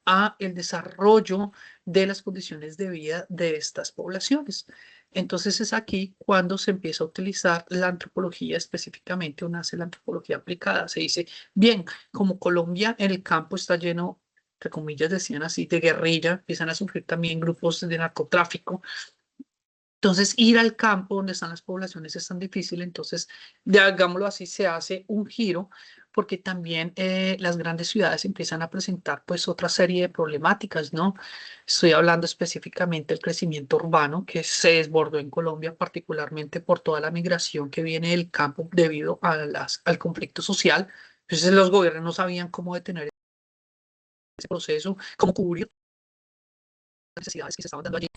Speaker 1: a el desarrollo de las condiciones de vida de estas poblaciones. Entonces es aquí cuando se empieza a utilizar la antropología, específicamente o nace la antropología aplicada. Se dice, bien, como Colombia en el campo está lleno, entre comillas decían así, de guerrilla, empiezan a surgir también grupos de narcotráfico. Entonces, ir al campo donde están las poblaciones es tan difícil, entonces, digámoslo así, se hace un giro porque también las grandes ciudades empiezan a presentar pues otra serie de problemáticas, ¿no? Estoy hablando específicamente del crecimiento urbano que se desbordó en Colombia, particularmente por toda la migración que viene del campo debido a al conflicto social. Entonces, los gobiernos no sabían cómo detener ese proceso, cómo cubrir las necesidades que se estaban dando allí.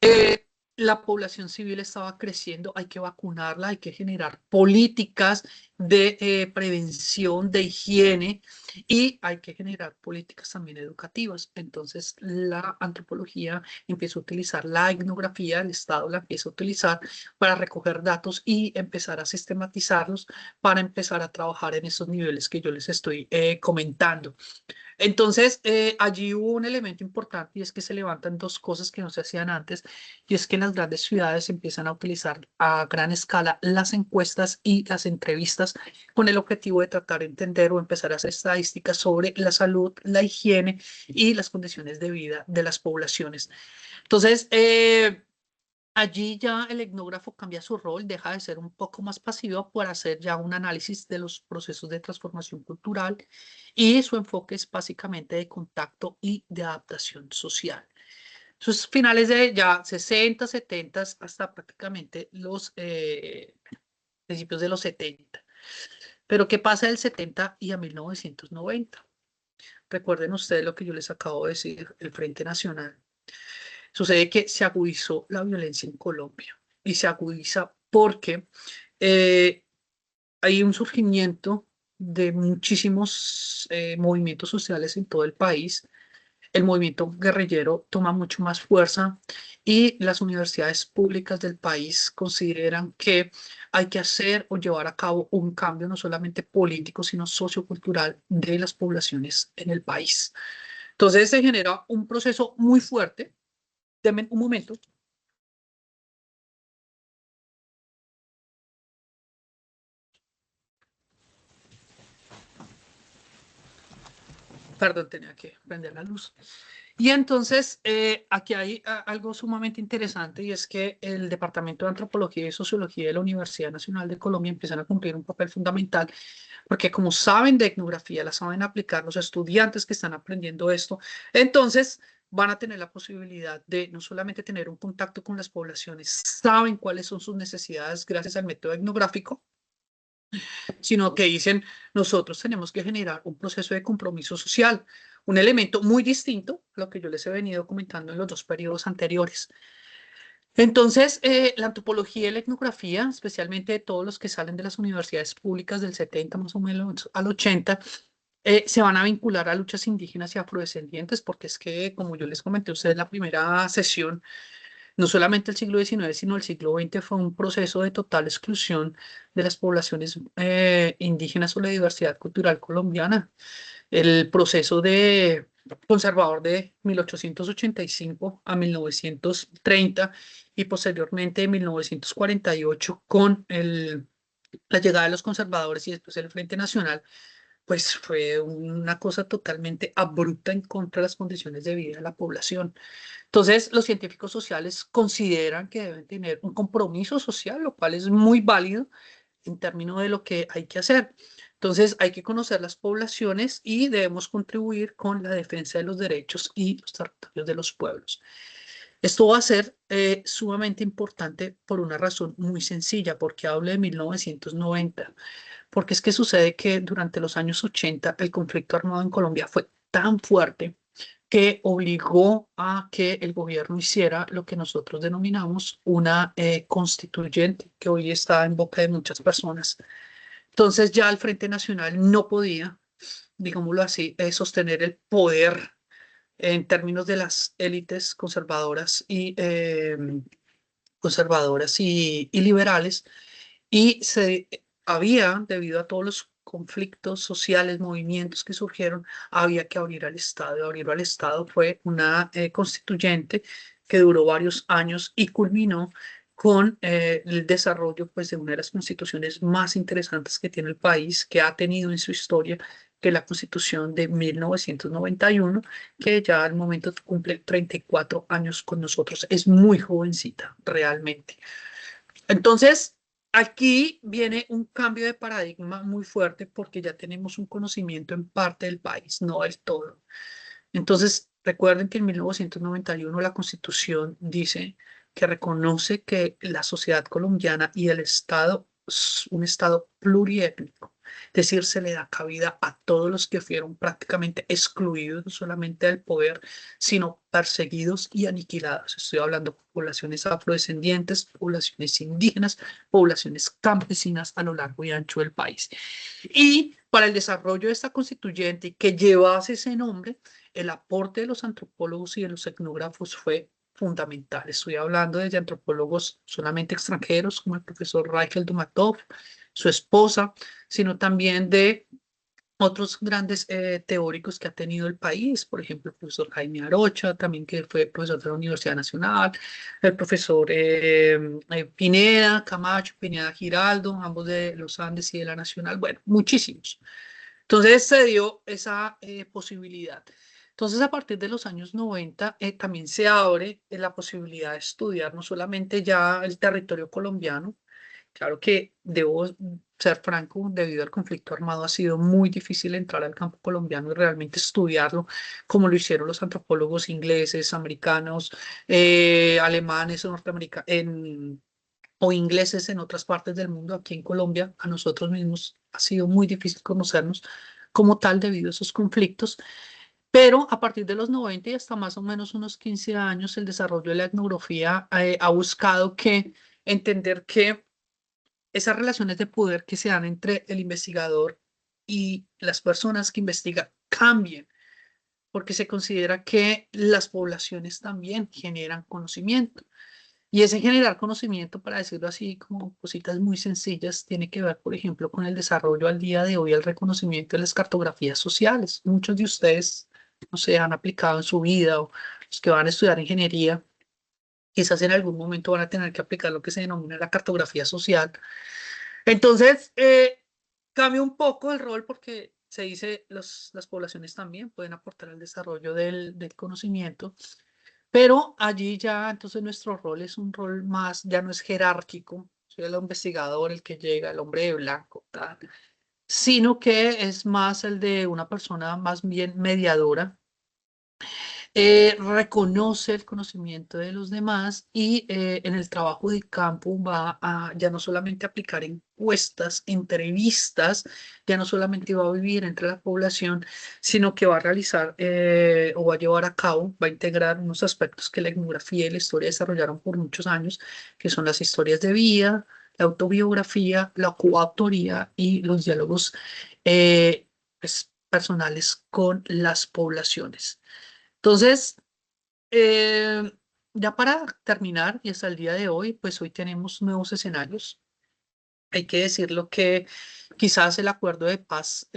Speaker 1: Eh, la población civil estaba creciendo, hay que vacunarla, hay que generar políticas de prevención, de higiene y hay que generar políticas también educativas. Entonces la antropología empieza a utilizar la etnografía, el Estado la empieza a utilizar para recoger datos y empezar a sistematizarlos para empezar a trabajar en esos niveles que yo les estoy comentando. Entonces, allí hubo un elemento importante y es que se levantan dos cosas que no se hacían antes y es que en las grandes ciudades empiezan a utilizar a gran escala las encuestas y las entrevistas con el objetivo de tratar de entender o empezar a hacer estadísticas sobre la salud, la higiene y las condiciones de vida de las poblaciones. Entonces, allí ya el etnógrafo cambia su rol, deja de ser un poco más pasivo para hacer ya un análisis de los procesos de transformación cultural y su enfoque es básicamente de contacto y de adaptación social. Sus finales de ya 60, 70 hasta prácticamente los principios de los 70. Pero ¿qué pasa del 70 y a 1990? Recuerden ustedes lo que yo les acabo de decir, el Frente Nacional. Sucede que se agudizó la violencia en Colombia y se agudiza porque eh, hay un surgimiento de muchísimos movimientos sociales en todo el país. El movimiento guerrillero toma mucho más fuerza y las universidades públicas del país consideran que hay que hacer o llevar a cabo un cambio no solamente político, sino sociocultural de las poblaciones en el país. Entonces se genera un proceso muy fuerte. Denme un momento. Perdón, tenía que prender la luz. Y entonces, aquí hay algo sumamente interesante y es que el Departamento de Antropología y Sociología de la Universidad Nacional de Colombia empiezan a cumplir un papel fundamental porque como saben de etnografía, la saben aplicar los estudiantes que están aprendiendo esto, entonces van a tener la posibilidad de no solamente tener un contacto con las poblaciones, saben cuáles son sus necesidades gracias al método etnográfico, sino que dicen, nosotros tenemos que generar un proceso de compromiso social, un elemento muy distinto a lo que yo les he venido comentando en los dos periodos anteriores. Entonces, la antropología y la etnografía, especialmente todos los que salen de las universidades públicas del 70 más o menos al 80, se van a vincular a luchas indígenas y afrodescendientes, porque es que, como yo les comenté a ustedes en la primera sesión, no solamente el siglo XIX, sino el siglo XX fue un proceso de total exclusión de las poblaciones indígenas o la diversidad cultural colombiana. El proceso de conservador de 1885 a 1930 y posteriormente de 1948 con la llegada de los conservadores y después el Frente Nacional, pues fue una cosa totalmente abrupta en contra de las condiciones de vida de la población. Entonces, los científicos sociales consideran que deben tener un compromiso social, lo cual es muy válido en términos de lo que hay que hacer. Entonces, hay que conocer las poblaciones y debemos contribuir con la defensa de los derechos y los territorios de los pueblos. Esto va a ser sumamente importante por una razón muy sencilla, porque hablo de 1990, porque es que sucede que durante los años 80 el conflicto armado en Colombia fue tan fuerte que obligó a que el gobierno hiciera lo que nosotros denominamos una constituyente, que hoy está en boca de muchas personas. Entonces ya el Frente Nacional no podía, digámoslo así, sostener el poder en términos de las élites conservadoras y liberales y se había, debido a todos los conflictos sociales, movimientos que surgieron, había que abrir al Estado. Abrir al Estado fue una constituyente que duró varios años y culminó con el desarrollo pues, de una de las constituciones más interesantes que tiene el país, que ha tenido en su historia, que es la Constitución de 1991, que ya al momento cumple 34 años con nosotros. Es muy jovencita, realmente. Entonces, aquí viene un cambio de paradigma muy fuerte porque ya tenemos un conocimiento en parte del país, no del todo. Entonces, recuerden que en 1991 la Constitución dice que reconoce que la sociedad colombiana y el Estado es un Estado pluriétnico. Es decir, se le da cabida a todos los que fueron prácticamente excluidos no solamente del poder, sino perseguidos y aniquilados. Estoy hablando de poblaciones afrodescendientes, poblaciones indígenas, poblaciones campesinas a lo largo y ancho del país. Y para el desarrollo de esta constituyente que llevase ese nombre, el aporte de los antropólogos y de los etnógrafos fue fundamental. Estoy hablando de antropólogos solamente extranjeros, como el profesor Raikel Dumatov, su esposa, sino también de otros grandes teóricos que ha tenido el país, por ejemplo, el profesor Jaime Arocha, también que fue profesor de la Universidad Nacional, el profesor Pineda Camacho, Pineda Giraldo, ambos de los Andes y de la Nacional, bueno, muchísimos. Entonces se dio esa posibilidad. Entonces, a partir de los años 90, también se abre la posibilidad de estudiar no solamente ya el territorio colombiano. Claro que debo ser franco, debido al conflicto armado ha sido muy difícil entrar al campo colombiano y realmente estudiarlo como lo hicieron los antropólogos ingleses, americanos, alemanes, norteamericanos o ingleses en otras partes del mundo. Aquí en Colombia, a nosotros mismos ha sido muy difícil conocernos como tal debido a esos conflictos. Pero a partir de los 90 y hasta más o menos unos 15 años, el desarrollo de la etnografía ha buscado que entender que esas relaciones de poder que se dan entre el investigador y las personas que investigan cambien, porque se considera que las poblaciones también generan conocimiento. Y ese generar conocimiento, para decirlo así, como cositas muy sencillas, tiene que ver, por ejemplo, con el desarrollo al día de hoy, el reconocimiento de las cartografías sociales. Muchos de ustedes, no sé, han aplicado en su vida o los que van a estudiar ingeniería, quizás en algún momento van a tener que aplicar lo que se denomina la cartografía social. Entonces, cambia un poco el rol porque se dice las poblaciones también pueden aportar al desarrollo del conocimiento, pero allí ya entonces nuestro rol es un rol más, ya no es jerárquico, soy el investigador, el que llega, el hombre de blanco, tal, sino que es más el de una persona más bien mediadora, reconoce el conocimiento de los demás y en el trabajo de campo va a ya no solamente aplicar encuestas, entrevistas, ya no solamente va a vivir entre la población, sino que va a realizar o va a llevar a cabo, va a integrar unos aspectos que la etnografía y la historia desarrollaron por muchos años, que son las historias de vida, la autobiografía, la coautoría y los diálogos personales con las poblaciones. Entonces, eh, ya para terminar, y hasta el día de hoy, pues hoy tenemos nuevos escenarios. Hay que decirlo que quizás el acuerdo de paz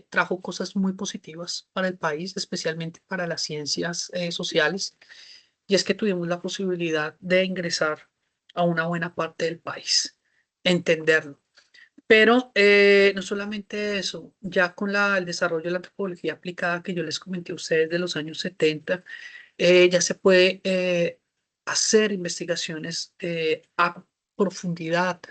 Speaker 1: trajo cosas muy positivas para el país, especialmente para las ciencias sociales, y es que tuvimos la posibilidad de ingresar a una buena parte del país, entenderlo. Pero no solamente eso, ya con el desarrollo de la antropología aplicada que yo les comenté a ustedes de los años 70, ya se puede hacer investigaciones a profundidad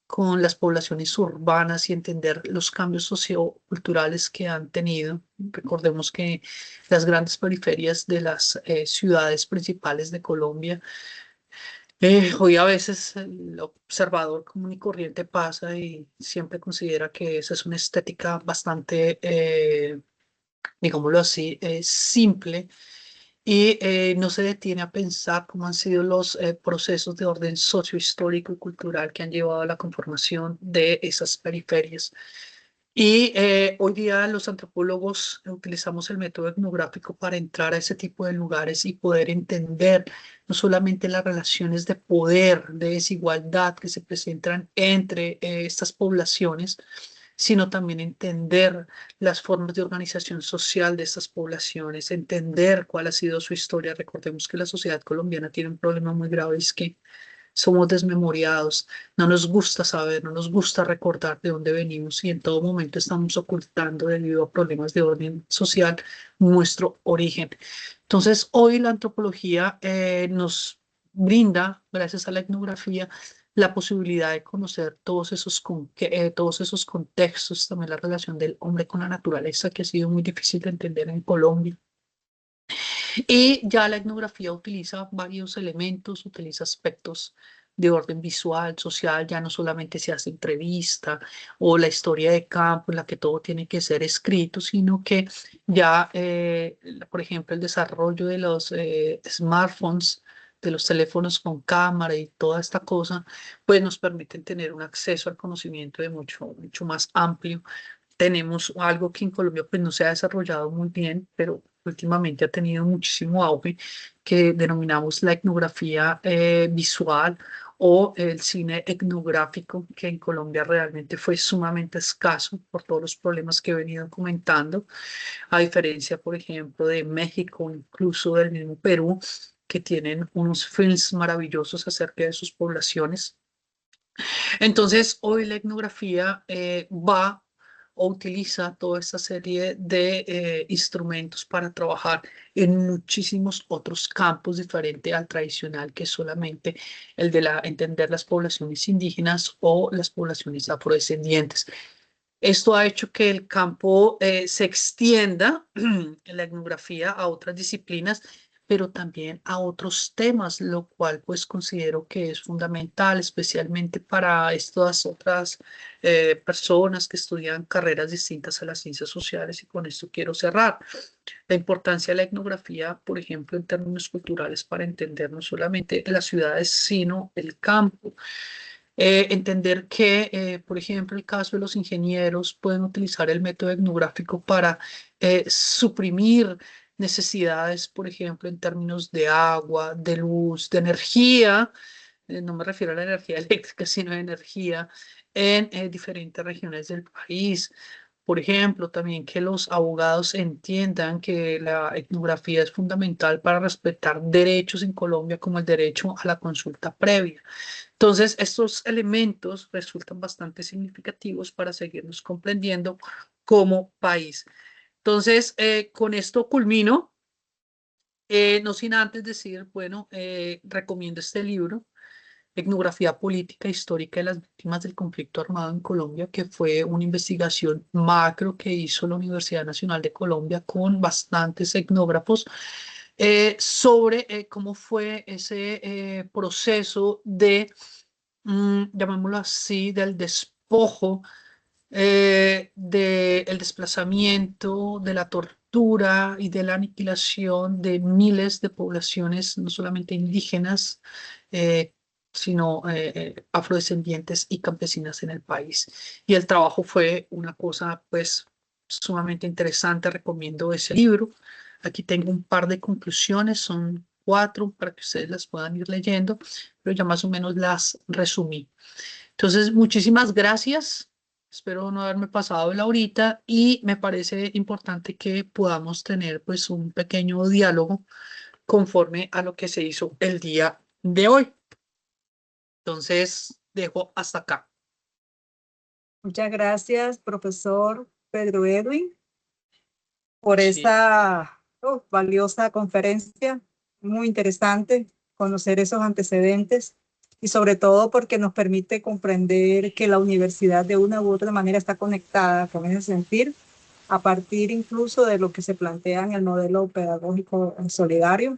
Speaker 1: con las poblaciones urbanas y entender los cambios socioculturales que han tenido. Recordemos que las grandes periferias de las ciudades principales de Colombia, hoy a veces el observador común y corriente pasa y siempre considera que esa es una estética bastante, digámoslo así, simple y no se detiene a pensar cómo han sido los procesos de orden sociohistórico y cultural que han llevado a la conformación de esas periferias. Y hoy día los antropólogos utilizamos el método etnográfico para entrar a ese tipo de lugares y poder entender no solamente las relaciones de poder, de desigualdad que se presentan entre estas poblaciones, sino también entender las formas de organización social de estas poblaciones, entender cuál ha sido su historia. Recordemos que la sociedad colombiana tiene un problema muy grave, es que somos desmemoriados, no nos gusta saber, no nos gusta recordar de dónde venimos y en todo momento estamos ocultando debido a problemas de orden social nuestro origen. Entonces, hoy la antropología nos brinda, gracias a la etnografía, la posibilidad de conocer todos esos contextos, también la relación del hombre con la naturaleza, que ha sido muy difícil de entender en Colombia. Y ya la etnografía utiliza varios elementos, utiliza aspectos de orden visual, social, ya no solamente se hace entrevista o la historia de campo en la que todo tiene que ser escrito, sino que ya, por ejemplo, el desarrollo de los smartphones, de los teléfonos con cámara y toda esta cosa, pues nos permiten tener un acceso al conocimiento de mucho más amplio. Tenemos algo que en Colombia pues no se ha desarrollado muy bien, pero últimamente ha tenido muchísimo auge, que denominamos la etnografía visual o el cine etnográfico, que en Colombia realmente fue sumamente escaso por todos los problemas que he venido comentando, a diferencia, por ejemplo, de México, incluso del mismo Perú, que tienen unos films maravillosos acerca de sus poblaciones. Entonces, hoy la etnografía va o utiliza toda esta serie de instrumentos para trabajar en muchísimos otros campos diferentes al tradicional, que es solamente el de entender las poblaciones indígenas o las poblaciones afrodescendientes. Esto ha hecho que el campo se extienda en la etnografía a otras disciplinas, pero también a otros temas, lo cual pues considero que es fundamental, especialmente para estas otras personas que estudian carreras distintas a las ciencias sociales. Y con esto quiero cerrar. La importancia de la etnografía, por ejemplo, en términos culturales, para entender no solamente las ciudades, sino el campo. Entender que, por ejemplo, el caso de los ingenieros pueden utilizar el método etnográfico para suprimir necesidades, por ejemplo, en términos de agua, de luz, de energía. No me refiero a la energía eléctrica, sino de energía en diferentes regiones del país. Por ejemplo, también que los abogados entiendan que la etnografía es fundamental para respetar derechos en Colombia, como el derecho a la consulta previa. Entonces, estos elementos resultan bastante significativos para seguirnos comprendiendo como país. Entonces, con esto culmino, no sin antes decir, bueno, recomiendo este libro, Etnografía Política Histórica de las Víctimas del Conflicto Armado en Colombia, que fue una investigación macro que hizo la Universidad Nacional de Colombia con bastantes etnógrafos sobre cómo fue ese proceso de llamémoslo así, del despojo, del desplazamiento, de la tortura y de la aniquilación de miles de poblaciones, no solamente indígenas, eh, sino afrodescendientes y campesinas en el país. Y el trabajo fue una cosa, pues, sumamente interesante. Recomiendo ese libro. Aquí tengo un par de conclusiones, son 4 para que ustedes las puedan ir leyendo, pero ya más o menos las resumí. Entonces, muchísimas gracias. Espero no haberme pasado la horita y me parece importante que podamos tener pues un pequeño diálogo conforme a lo que se hizo el día de hoy. Entonces, dejo hasta acá.
Speaker 2: Muchas gracias, profesor Pedro Edwin, por
Speaker 1: Sí.
Speaker 2: esa valiosa conferencia. Muy interesante conocer esos antecedentes y sobre todo porque nos permite comprender que la universidad de una u otra manera está conectada con ese sentir, a partir incluso de lo que se plantea en el modelo pedagógico solidario.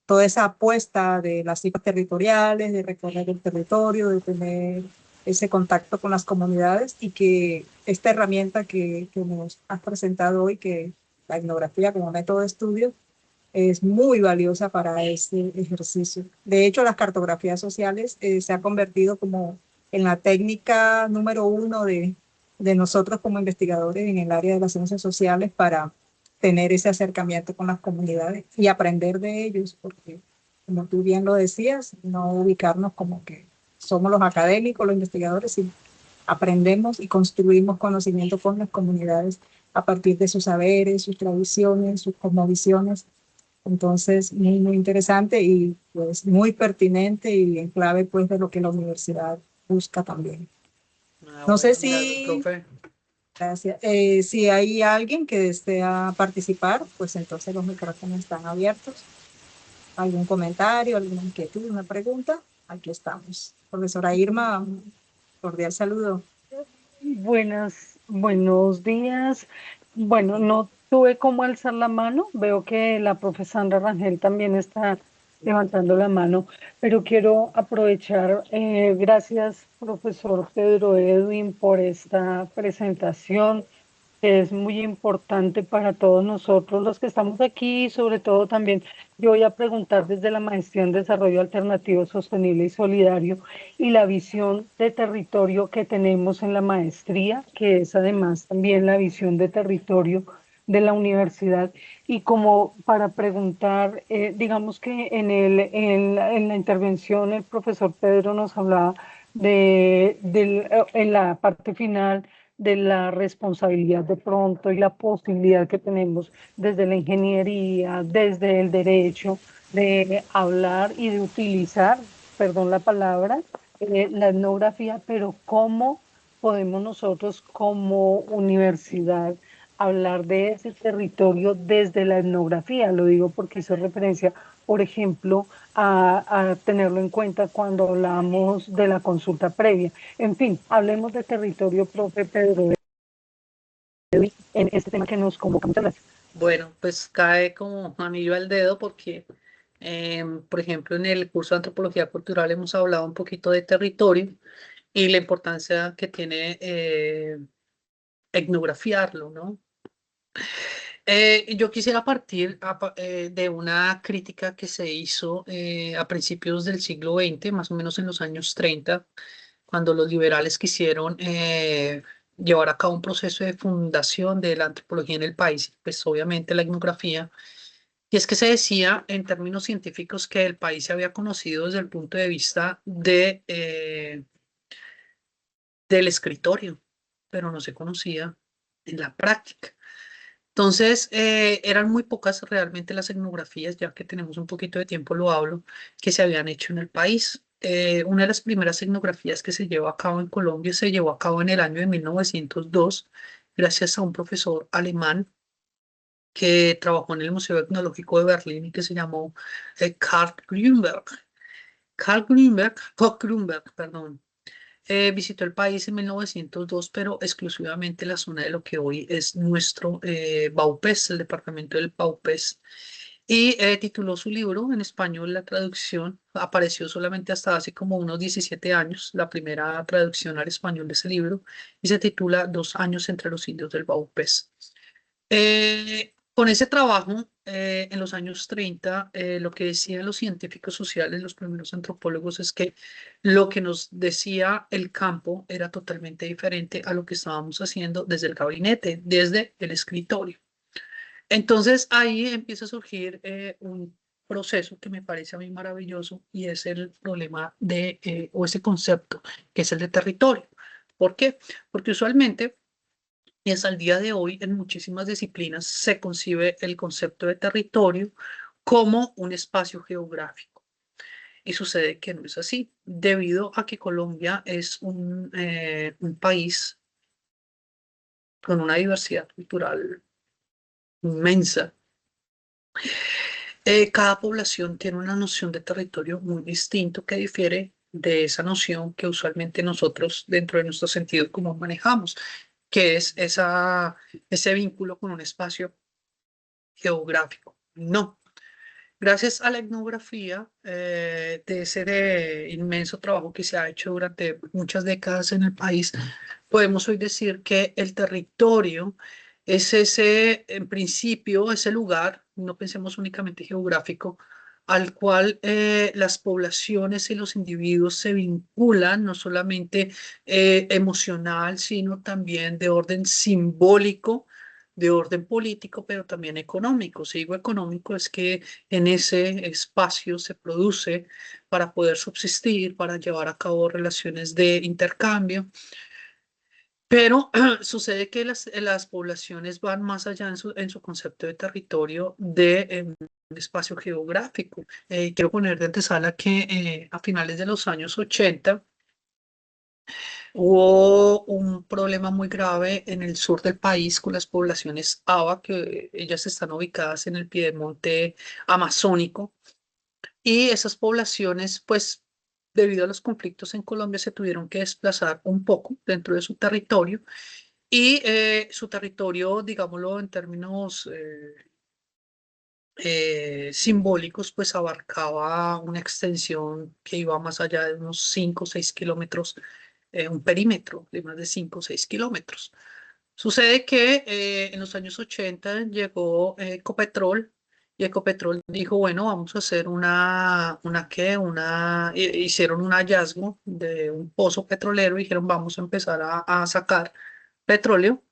Speaker 2: Toda esa apuesta de las cipas territoriales, de recorrer el territorio, de tener ese contacto con las comunidades, y que esta herramienta que nos has presentado hoy, que la etnografía como método de estudio, es muy valiosa para este ejercicio. De hecho, las cartografías sociales se ha convertido como en la técnica número 1 de nosotros como investigadores en el área de las ciencias sociales para tener ese acercamiento con las comunidades y aprender de ellos, porque como tú bien lo decías, no ubicarnos como que somos los académicos, los investigadores, sino aprendemos y construimos conocimiento con las comunidades a partir de sus saberes, sus tradiciones, sus cosmovisiones. Entonces, muy, muy interesante y pues muy pertinente y en clave pues de lo que la universidad busca también. No sé
Speaker 1: Bueno, mira,
Speaker 2: si,
Speaker 1: profe.
Speaker 2: gracias, si hay alguien que desea participar, pues entonces los micrófonos están abiertos. ¿Algún comentario, alguna inquietud, una pregunta? Aquí estamos. Profesora Irma, un cordial saludo.
Speaker 4: Buenos días. Bueno, no tuve cómo alzar la mano. Veo que la profesora Sandra Rangel también está levantando la mano, pero quiero aprovechar, gracias, profesor Pedro Edwin, por esta presentación, que es muy importante para todos nosotros los que estamos aquí, y sobre todo también yo voy a preguntar desde la Maestría en Desarrollo Alternativo, Sostenible y Solidario y la visión de territorio que tenemos en la maestría, que es además también la visión de territorio de la universidad. Y como para preguntar, digamos que en la intervención el profesor Pedro nos hablaba en la parte final de la responsabilidad de pronto y la posibilidad que tenemos desde la ingeniería, desde el derecho, de hablar y de utilizar, perdón la palabra, la etnografía, pero cómo podemos nosotros como universidad hablar de ese territorio desde la etnografía. Lo digo porque hizo referencia, por ejemplo, a tenerlo en cuenta cuando hablamos de la consulta previa. En fin, hablemos de territorio, profe Pedro, en este tema que nos convoca. Muchas gracias.
Speaker 1: Bueno, pues cae como anillo al dedo porque, por ejemplo, en el curso de Antropología Cultural hemos hablado un poquito de territorio y la importancia que tiene etnografiarlo, ¿no? Yo quisiera partir de una crítica que se hizo a principios del siglo XX, más o menos en los años 30, cuando los liberales quisieron llevar a cabo un proceso de fundación de la antropología en el país, pues obviamente la etnografía. Y es que se decía en términos científicos que el país se había conocido desde el punto de vista del escritorio, pero no se conocía en la práctica. Entonces, eran muy pocas realmente las etnografías, ya que tenemos un poquito de tiempo, lo hablo, que se habían hecho en el país. Una de las primeras etnografías que se llevó a cabo en Colombia se llevó a cabo en el año de 1902, gracias a un profesor alemán que trabajó en el Museo Etnológico de Berlín y que se llamó Karl Grünberg. Koch Grünberg, perdón. Visitó el país en 1902, pero exclusivamente la zona de lo que hoy es nuestro Vaupés, el departamento del Vaupés. Y tituló su libro en español, la traducción apareció solamente hasta hace como unos 17 años, la primera traducción al español de ese libro, y se titula Dos años entre los indios del Vaupés. Con ese trabajo, en los años 30, lo que decían los científicos sociales, los primeros antropólogos, es que lo que nos decía el campo era totalmente diferente a lo que estábamos haciendo desde el gabinete, desde el escritorio. Entonces ahí empieza a surgir un proceso que me parece a mí maravilloso y es el problema o ese concepto, que es el de territorio. ¿Por qué? Porque usualmente y es al día de hoy, en muchísimas disciplinas se concibe el concepto de territorio como un espacio geográfico. Y sucede que no es así, debido a que Colombia es un país con una diversidad cultural inmensa. Cada población tiene una noción de territorio muy distinto que difiere de esa noción que usualmente nosotros dentro de nuestro sentido común manejamos, que es ese vínculo con un espacio geográfico. No. Gracias a la etnografía de ese inmenso trabajo que se ha hecho durante muchas décadas en el país, podemos hoy decir que el territorio es ese, en principio, ese lugar, no pensemos únicamente geográfico, al cual las poblaciones y los individuos se vinculan, no solamente emocional, sino también de orden simbólico, de orden político, pero también económico. Si digo económico, es que en ese espacio se produce para poder subsistir, para llevar a cabo relaciones de intercambio. Pero sucede que las poblaciones van más allá en su concepto de territorio de espacio geográfico. Quiero poner de antesala que a finales de los años 80 hubo un problema muy grave en el sur del país con las poblaciones ABA, que ellas están ubicadas en el piedemonte amazónico, y esas poblaciones, pues, debido a los conflictos en Colombia, se tuvieron que desplazar un poco dentro de su territorio, y su territorio, digámoslo en términos simbólicos, pues abarcaba una extensión que iba más allá de unos 5 o 6 kilómetros, un perímetro de más de 5 o 6 kilómetros. Sucede que en los años 80 llegó Ecopetrol, y Ecopetrol dijo, bueno, vamos a hacer hicieron un hallazgo de un pozo petrolero y dijeron, vamos a empezar a sacar petróleo.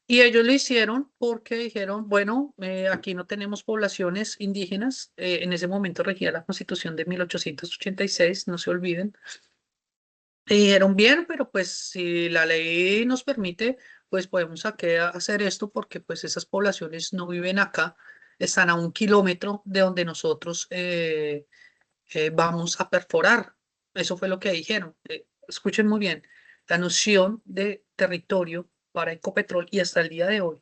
Speaker 1: Y ellos lo hicieron porque dijeron, bueno, aquí no tenemos poblaciones indígenas. En ese momento regía la Constitución de 1886, no se olviden. Y dijeron, bien, pero pues si la ley nos permite, pues podemos hacer esto porque pues esas poblaciones no viven acá, están a 1 kilómetro de donde nosotros vamos a perforar. Eso fue lo que dijeron. Escuchen muy bien, la noción de territorio para Ecopetrol y hasta el día de hoy,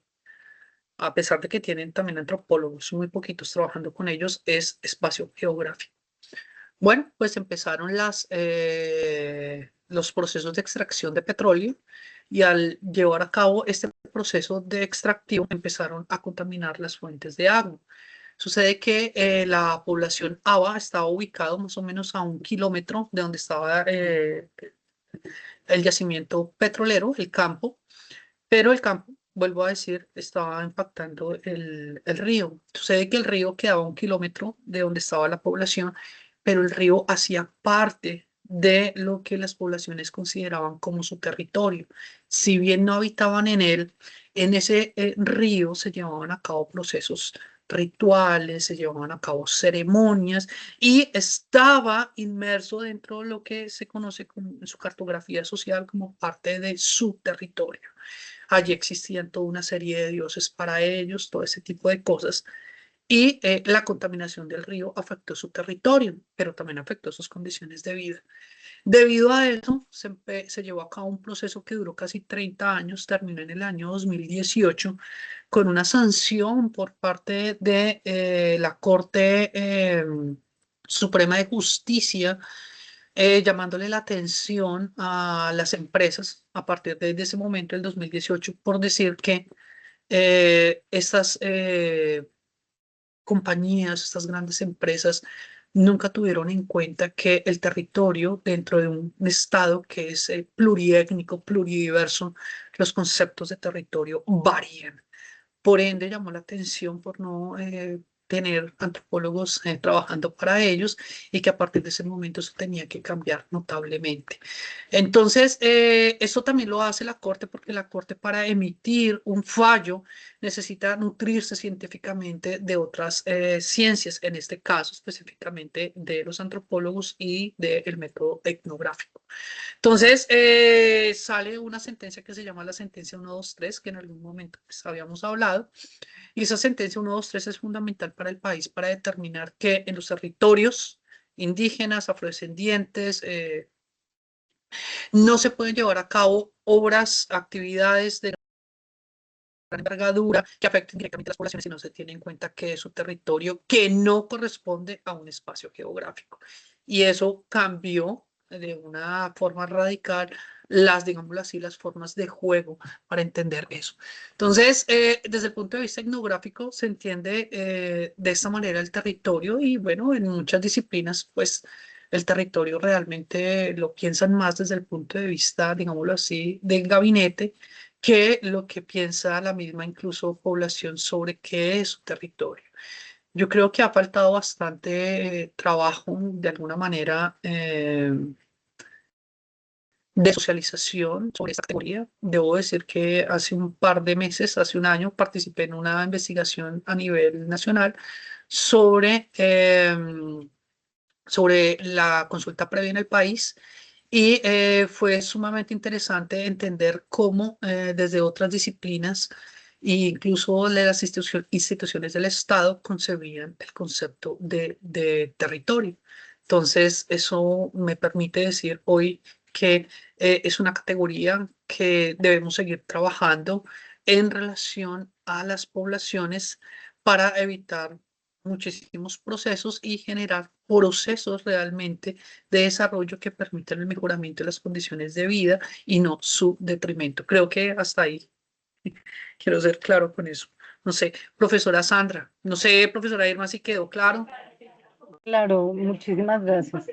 Speaker 1: a pesar de que tienen también antropólogos, muy poquitos trabajando con ellos, es espacio geográfico. Bueno, pues empezaron los procesos de extracción de petróleo, y al llevar a cabo este proceso de extractivo empezaron a contaminar las fuentes de agua. Sucede que la población ABA estaba ubicado más o menos a 1 kilómetro de donde estaba el yacimiento petrolero, el campo, pero el campo, vuelvo a decir, estaba impactando el río. Sucede que el río quedaba a 1 kilómetro de donde estaba la población, pero el río hacía parte de lo que las poblaciones consideraban como su territorio. Si bien no habitaban en él, en ese río se llevaban a cabo procesos rituales, se llevaban a cabo ceremonias, y estaba inmerso dentro de lo que se conoce en su cartografía social como parte de su territorio. Allí existían toda una serie de dioses para ellos, todo ese tipo de cosas. Y la contaminación del río afectó su territorio, pero también afectó sus condiciones de vida. Debido a eso, se llevó a cabo un proceso que duró casi 30 años, terminó en el año 2018, con una sanción por parte de la Corte Suprema de Justicia, llamándole la atención a las empresas a partir de ese momento, el 2018, por decir que estas compañías, estas grandes empresas, nunca tuvieron en cuenta que el territorio dentro de un estado que es pluriétnico, pluridiverso, los conceptos de territorio varían. Por ende, llamó la atención por no tener antropólogos trabajando para ellos, y que a partir de ese momento eso tenía que cambiar notablemente. Entonces, eso también lo hace la Corte, porque la Corte, para emitir un fallo, necesita nutrirse científicamente de otras ciencias, en este caso específicamente de los antropólogos y del método etnográfico. Entonces, sale una sentencia que se llama la sentencia 123, que en algún momento pues, habíamos hablado, y esa sentencia 123 es fundamental para el país para determinar que en los territorios indígenas, afrodescendientes, no se pueden llevar a cabo obras, actividades de gran envergadura que afecten directamente a las poblaciones si no se tiene en cuenta que es un territorio que no corresponde a un espacio geográfico. Y eso cambió de una forma radical digámoslo así, las formas de juego para entender eso. Entonces, desde el punto de vista etnográfico, se entiende de esta manera el territorio, y bueno, en muchas disciplinas, pues el territorio realmente lo piensan más desde el punto de vista, digámoslo así, del gabinete, que lo que piensa la misma incluso población sobre qué es su territorio. Yo creo que ha faltado bastante trabajo de alguna manera de socialización sobre esta categoría. Debo decir que hace un par de meses, hace un año, participé en una investigación a nivel nacional sobre la consulta previa en el país, y fue sumamente interesante entender cómo desde otras disciplinas e incluso las instituciones del Estado concebían el concepto de territorio. Entonces, eso me permite decir hoy que es una categoría que debemos seguir trabajando en relación a las poblaciones para evitar muchísimos procesos y generar procesos realmente de desarrollo que permitan el mejoramiento de las condiciones de vida y no su detrimento. Creo que hasta ahí quiero ser claro con eso. No sé, profesora Sandra, no sé, profesora Irma, si quedó claro.
Speaker 4: Claro, muchísimas gracias.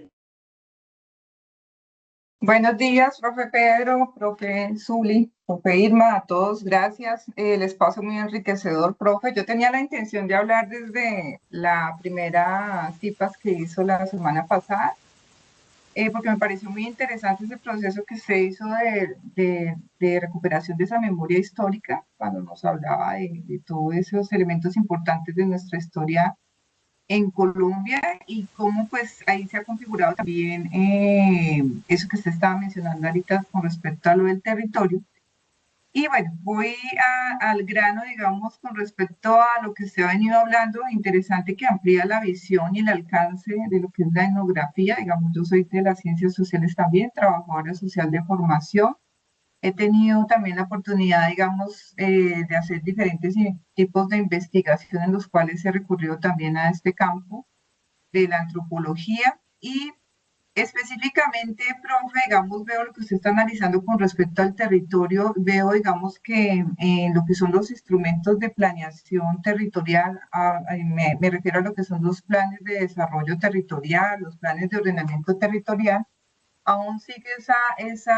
Speaker 3: Buenos días, profe Pedro, profe Zuli, profe Irma, a todos, gracias. El espacio muy enriquecedor, profe. Yo tenía la intención de hablar desde la primera CIPAS que hizo la semana pasada, porque me pareció muy interesante ese proceso que se hizo de recuperación de esa memoria histórica, cuando nos hablaba de todos esos elementos importantes de nuestra historia en Colombia y cómo pues ahí se ha configurado también eso que usted estaba mencionando ahorita con respecto a lo del territorio. Y bueno, voy al grano, digamos, con respecto a lo que se ha venido hablando, interesante que amplía la visión y el alcance de lo que es la etnografía. Digamos, yo soy de las ciencias sociales también, trabajadora social de formación. He tenido también la oportunidad, digamos, de hacer diferentes tipos de investigación en los cuales he recurrido también a este campo de la antropología y específicamente, profe, digamos, veo lo que usted está analizando con respecto al territorio, veo, digamos, que lo que son los instrumentos de planeación territorial, me refiero a lo que son los planes de desarrollo territorial, los planes de ordenamiento territorial, aún sigue esa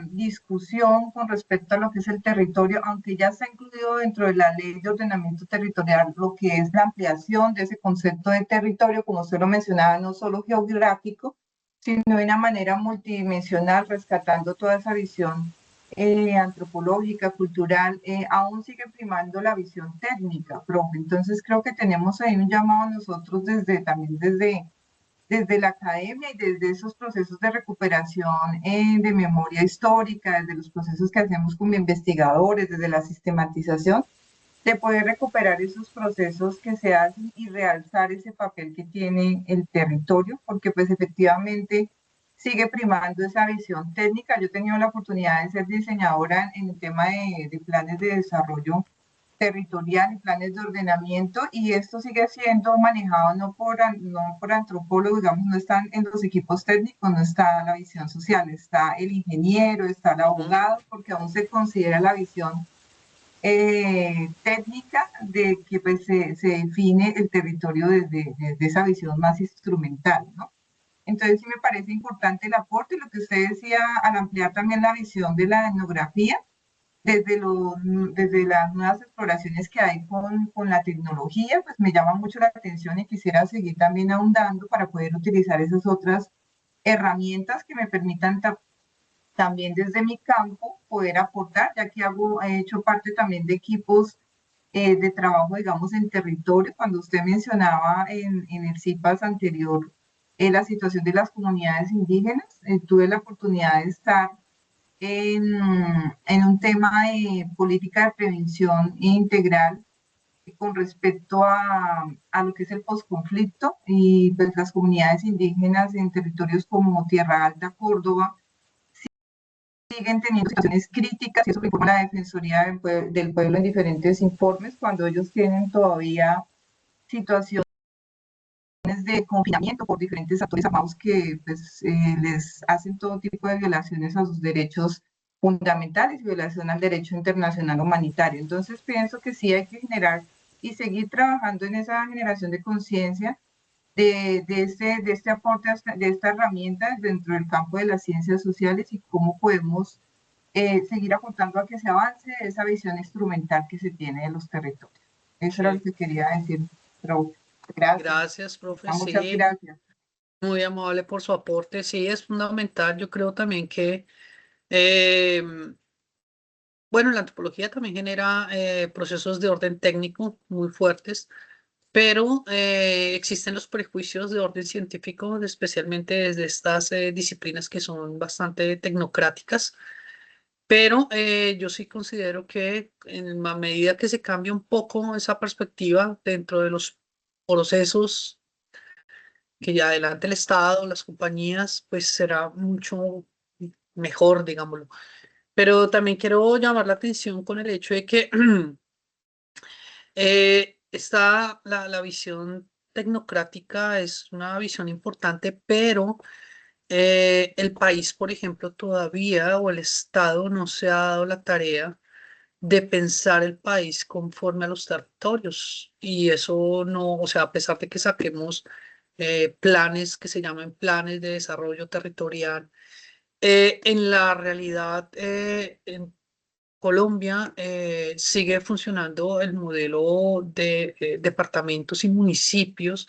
Speaker 3: discusión con respecto a lo que es el territorio, aunque ya está incluido dentro de la ley de ordenamiento territorial lo que es la ampliación de ese concepto de territorio, como usted lo mencionaba, no solo geográfico, sino de una manera multidimensional, rescatando toda esa visión antropológica, cultural, aún sigue primando la visión técnica, profe. Entonces creo que tenemos ahí un llamado nosotros también desde la academia y desde esos procesos de recuperación de memoria histórica, desde los procesos que hacemos como investigadores, desde la sistematización, de poder recuperar esos procesos que se hacen y realzar ese papel que tiene el territorio, porque pues efectivamente sigue primando esa visión técnica. Yo he tenido la oportunidad de ser diseñadora en el tema de planes de desarrollo territorial y planes de ordenamiento, y esto sigue siendo manejado no por antropólogos, digamos, no están en los equipos técnicos, no está la visión social, está el ingeniero, está el abogado, porque aún se considera la visión técnica de que pues, se define el territorio desde esa visión más instrumental, ¿no? Entonces sí me parece importante el aporte, lo que usted decía al ampliar también la visión de la etnografía, desde las nuevas exploraciones que hay con la tecnología, pues me llama mucho la atención y quisiera seguir también ahondando para poder utilizar esas otras herramientas que me permitan también desde mi campo poder aportar, ya que he hecho parte también de equipos de trabajo, digamos, en territorio. Cuando usted mencionaba en el CIPAS anterior la situación de las comunidades indígenas, tuve la oportunidad de estar en un tema de política de prevención integral con respecto a lo que es el posconflicto y pues las comunidades indígenas en territorios como Tierra Alta, Córdoba, siguen teniendo situaciones críticas y eso lo informa la Defensoría del Pueblo en diferentes informes cuando ellos tienen todavía situaciones de confinamiento por diferentes actores armados que pues, les hacen todo tipo de violaciones a sus derechos fundamentales y violación al derecho internacional humanitario. Entonces pienso que sí hay que generar y seguir trabajando en esa generación de conciencia de este aporte, de esta herramienta dentro del campo de las ciencias sociales y cómo podemos seguir aportando a que se avance esa visión instrumental que se tiene de los territorios. Eso
Speaker 1: Sí.
Speaker 3: era lo que quería decir, pero gracias.
Speaker 1: Gracias, profe.
Speaker 3: Muchas
Speaker 1: Sí,
Speaker 3: gracias.
Speaker 1: muy amable por su aporte. Sí, es fundamental. Yo creo también que, eh, bueno, la antropología también genera procesos de orden técnico muy fuertes, pero existen los prejuicios de orden científico, especialmente desde estas disciplinas que son bastante tecnocráticas. Pero yo sí considero que en la medida que se cambia un poco esa perspectiva dentro de los procesos que ya adelante el Estado, las compañías, pues será mucho mejor, digámoslo. Pero también quiero llamar la atención con el hecho de que está la visión tecnocrática, es una visión importante, pero el país, por ejemplo, todavía o el Estado no se ha dado la tarea de pensar el país conforme a los territorios. Y eso no, o sea, a pesar de que saquemos planes que se llaman planes de desarrollo territorial, en la realidad, en Colombia sigue funcionando el modelo de departamentos y municipios,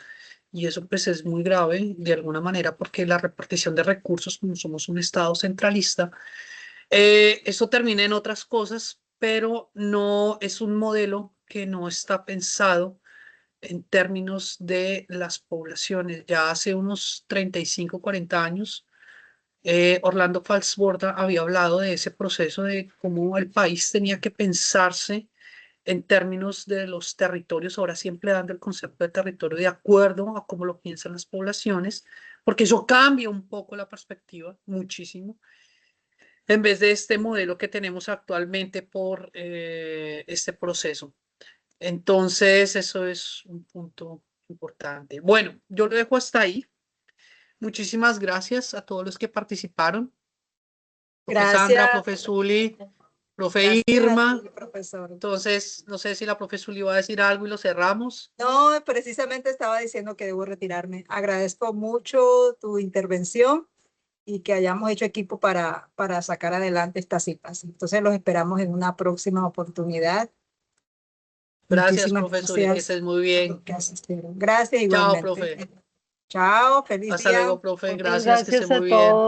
Speaker 1: y eso pues es muy grave de alguna manera porque la repartición de recursos, como somos un estado centralista, eso termina en otras cosas, pero no es un modelo que no está pensado en términos de las poblaciones. Ya hace unos 35, 40 años, Orlando Falsborda había hablado de ese proceso de cómo el país tenía que pensarse en términos de los territorios, ahora siempre dando el concepto de territorio de acuerdo a cómo lo piensan las poblaciones, porque eso cambia un poco la perspectiva, muchísimo, en vez de este modelo que tenemos actualmente por este proceso. Entonces, eso es un punto importante. Bueno, yo lo dejo hasta ahí. Muchísimas gracias a todos los que participaron. Profe Sandra,
Speaker 2: Gracias.
Speaker 1: profe Zuli, profe
Speaker 2: Gracias a
Speaker 1: Irma.
Speaker 2: ti, profesor.
Speaker 1: Entonces, no sé si la profe Zuli va a decir algo y lo cerramos.
Speaker 2: No, precisamente estaba diciendo que debo retirarme. Agradezco mucho tu intervención y que hayamos hecho equipo para sacar adelante estas citas. Entonces los esperamos en una próxima oportunidad.
Speaker 1: Gracias,
Speaker 2: Muchísimas
Speaker 1: profe Zuli, que
Speaker 2: gracias
Speaker 1: estés muy
Speaker 2: a
Speaker 1: bien.
Speaker 2: los que asistieron. Gracias
Speaker 1: Chao,
Speaker 2: igualmente.
Speaker 1: profe.
Speaker 2: Chao, feliz
Speaker 1: Hasta
Speaker 2: día.
Speaker 1: luego, profe.
Speaker 4: Muchas
Speaker 1: Gracias, que esté
Speaker 4: gracias a
Speaker 1: muy bien.
Speaker 4: todos.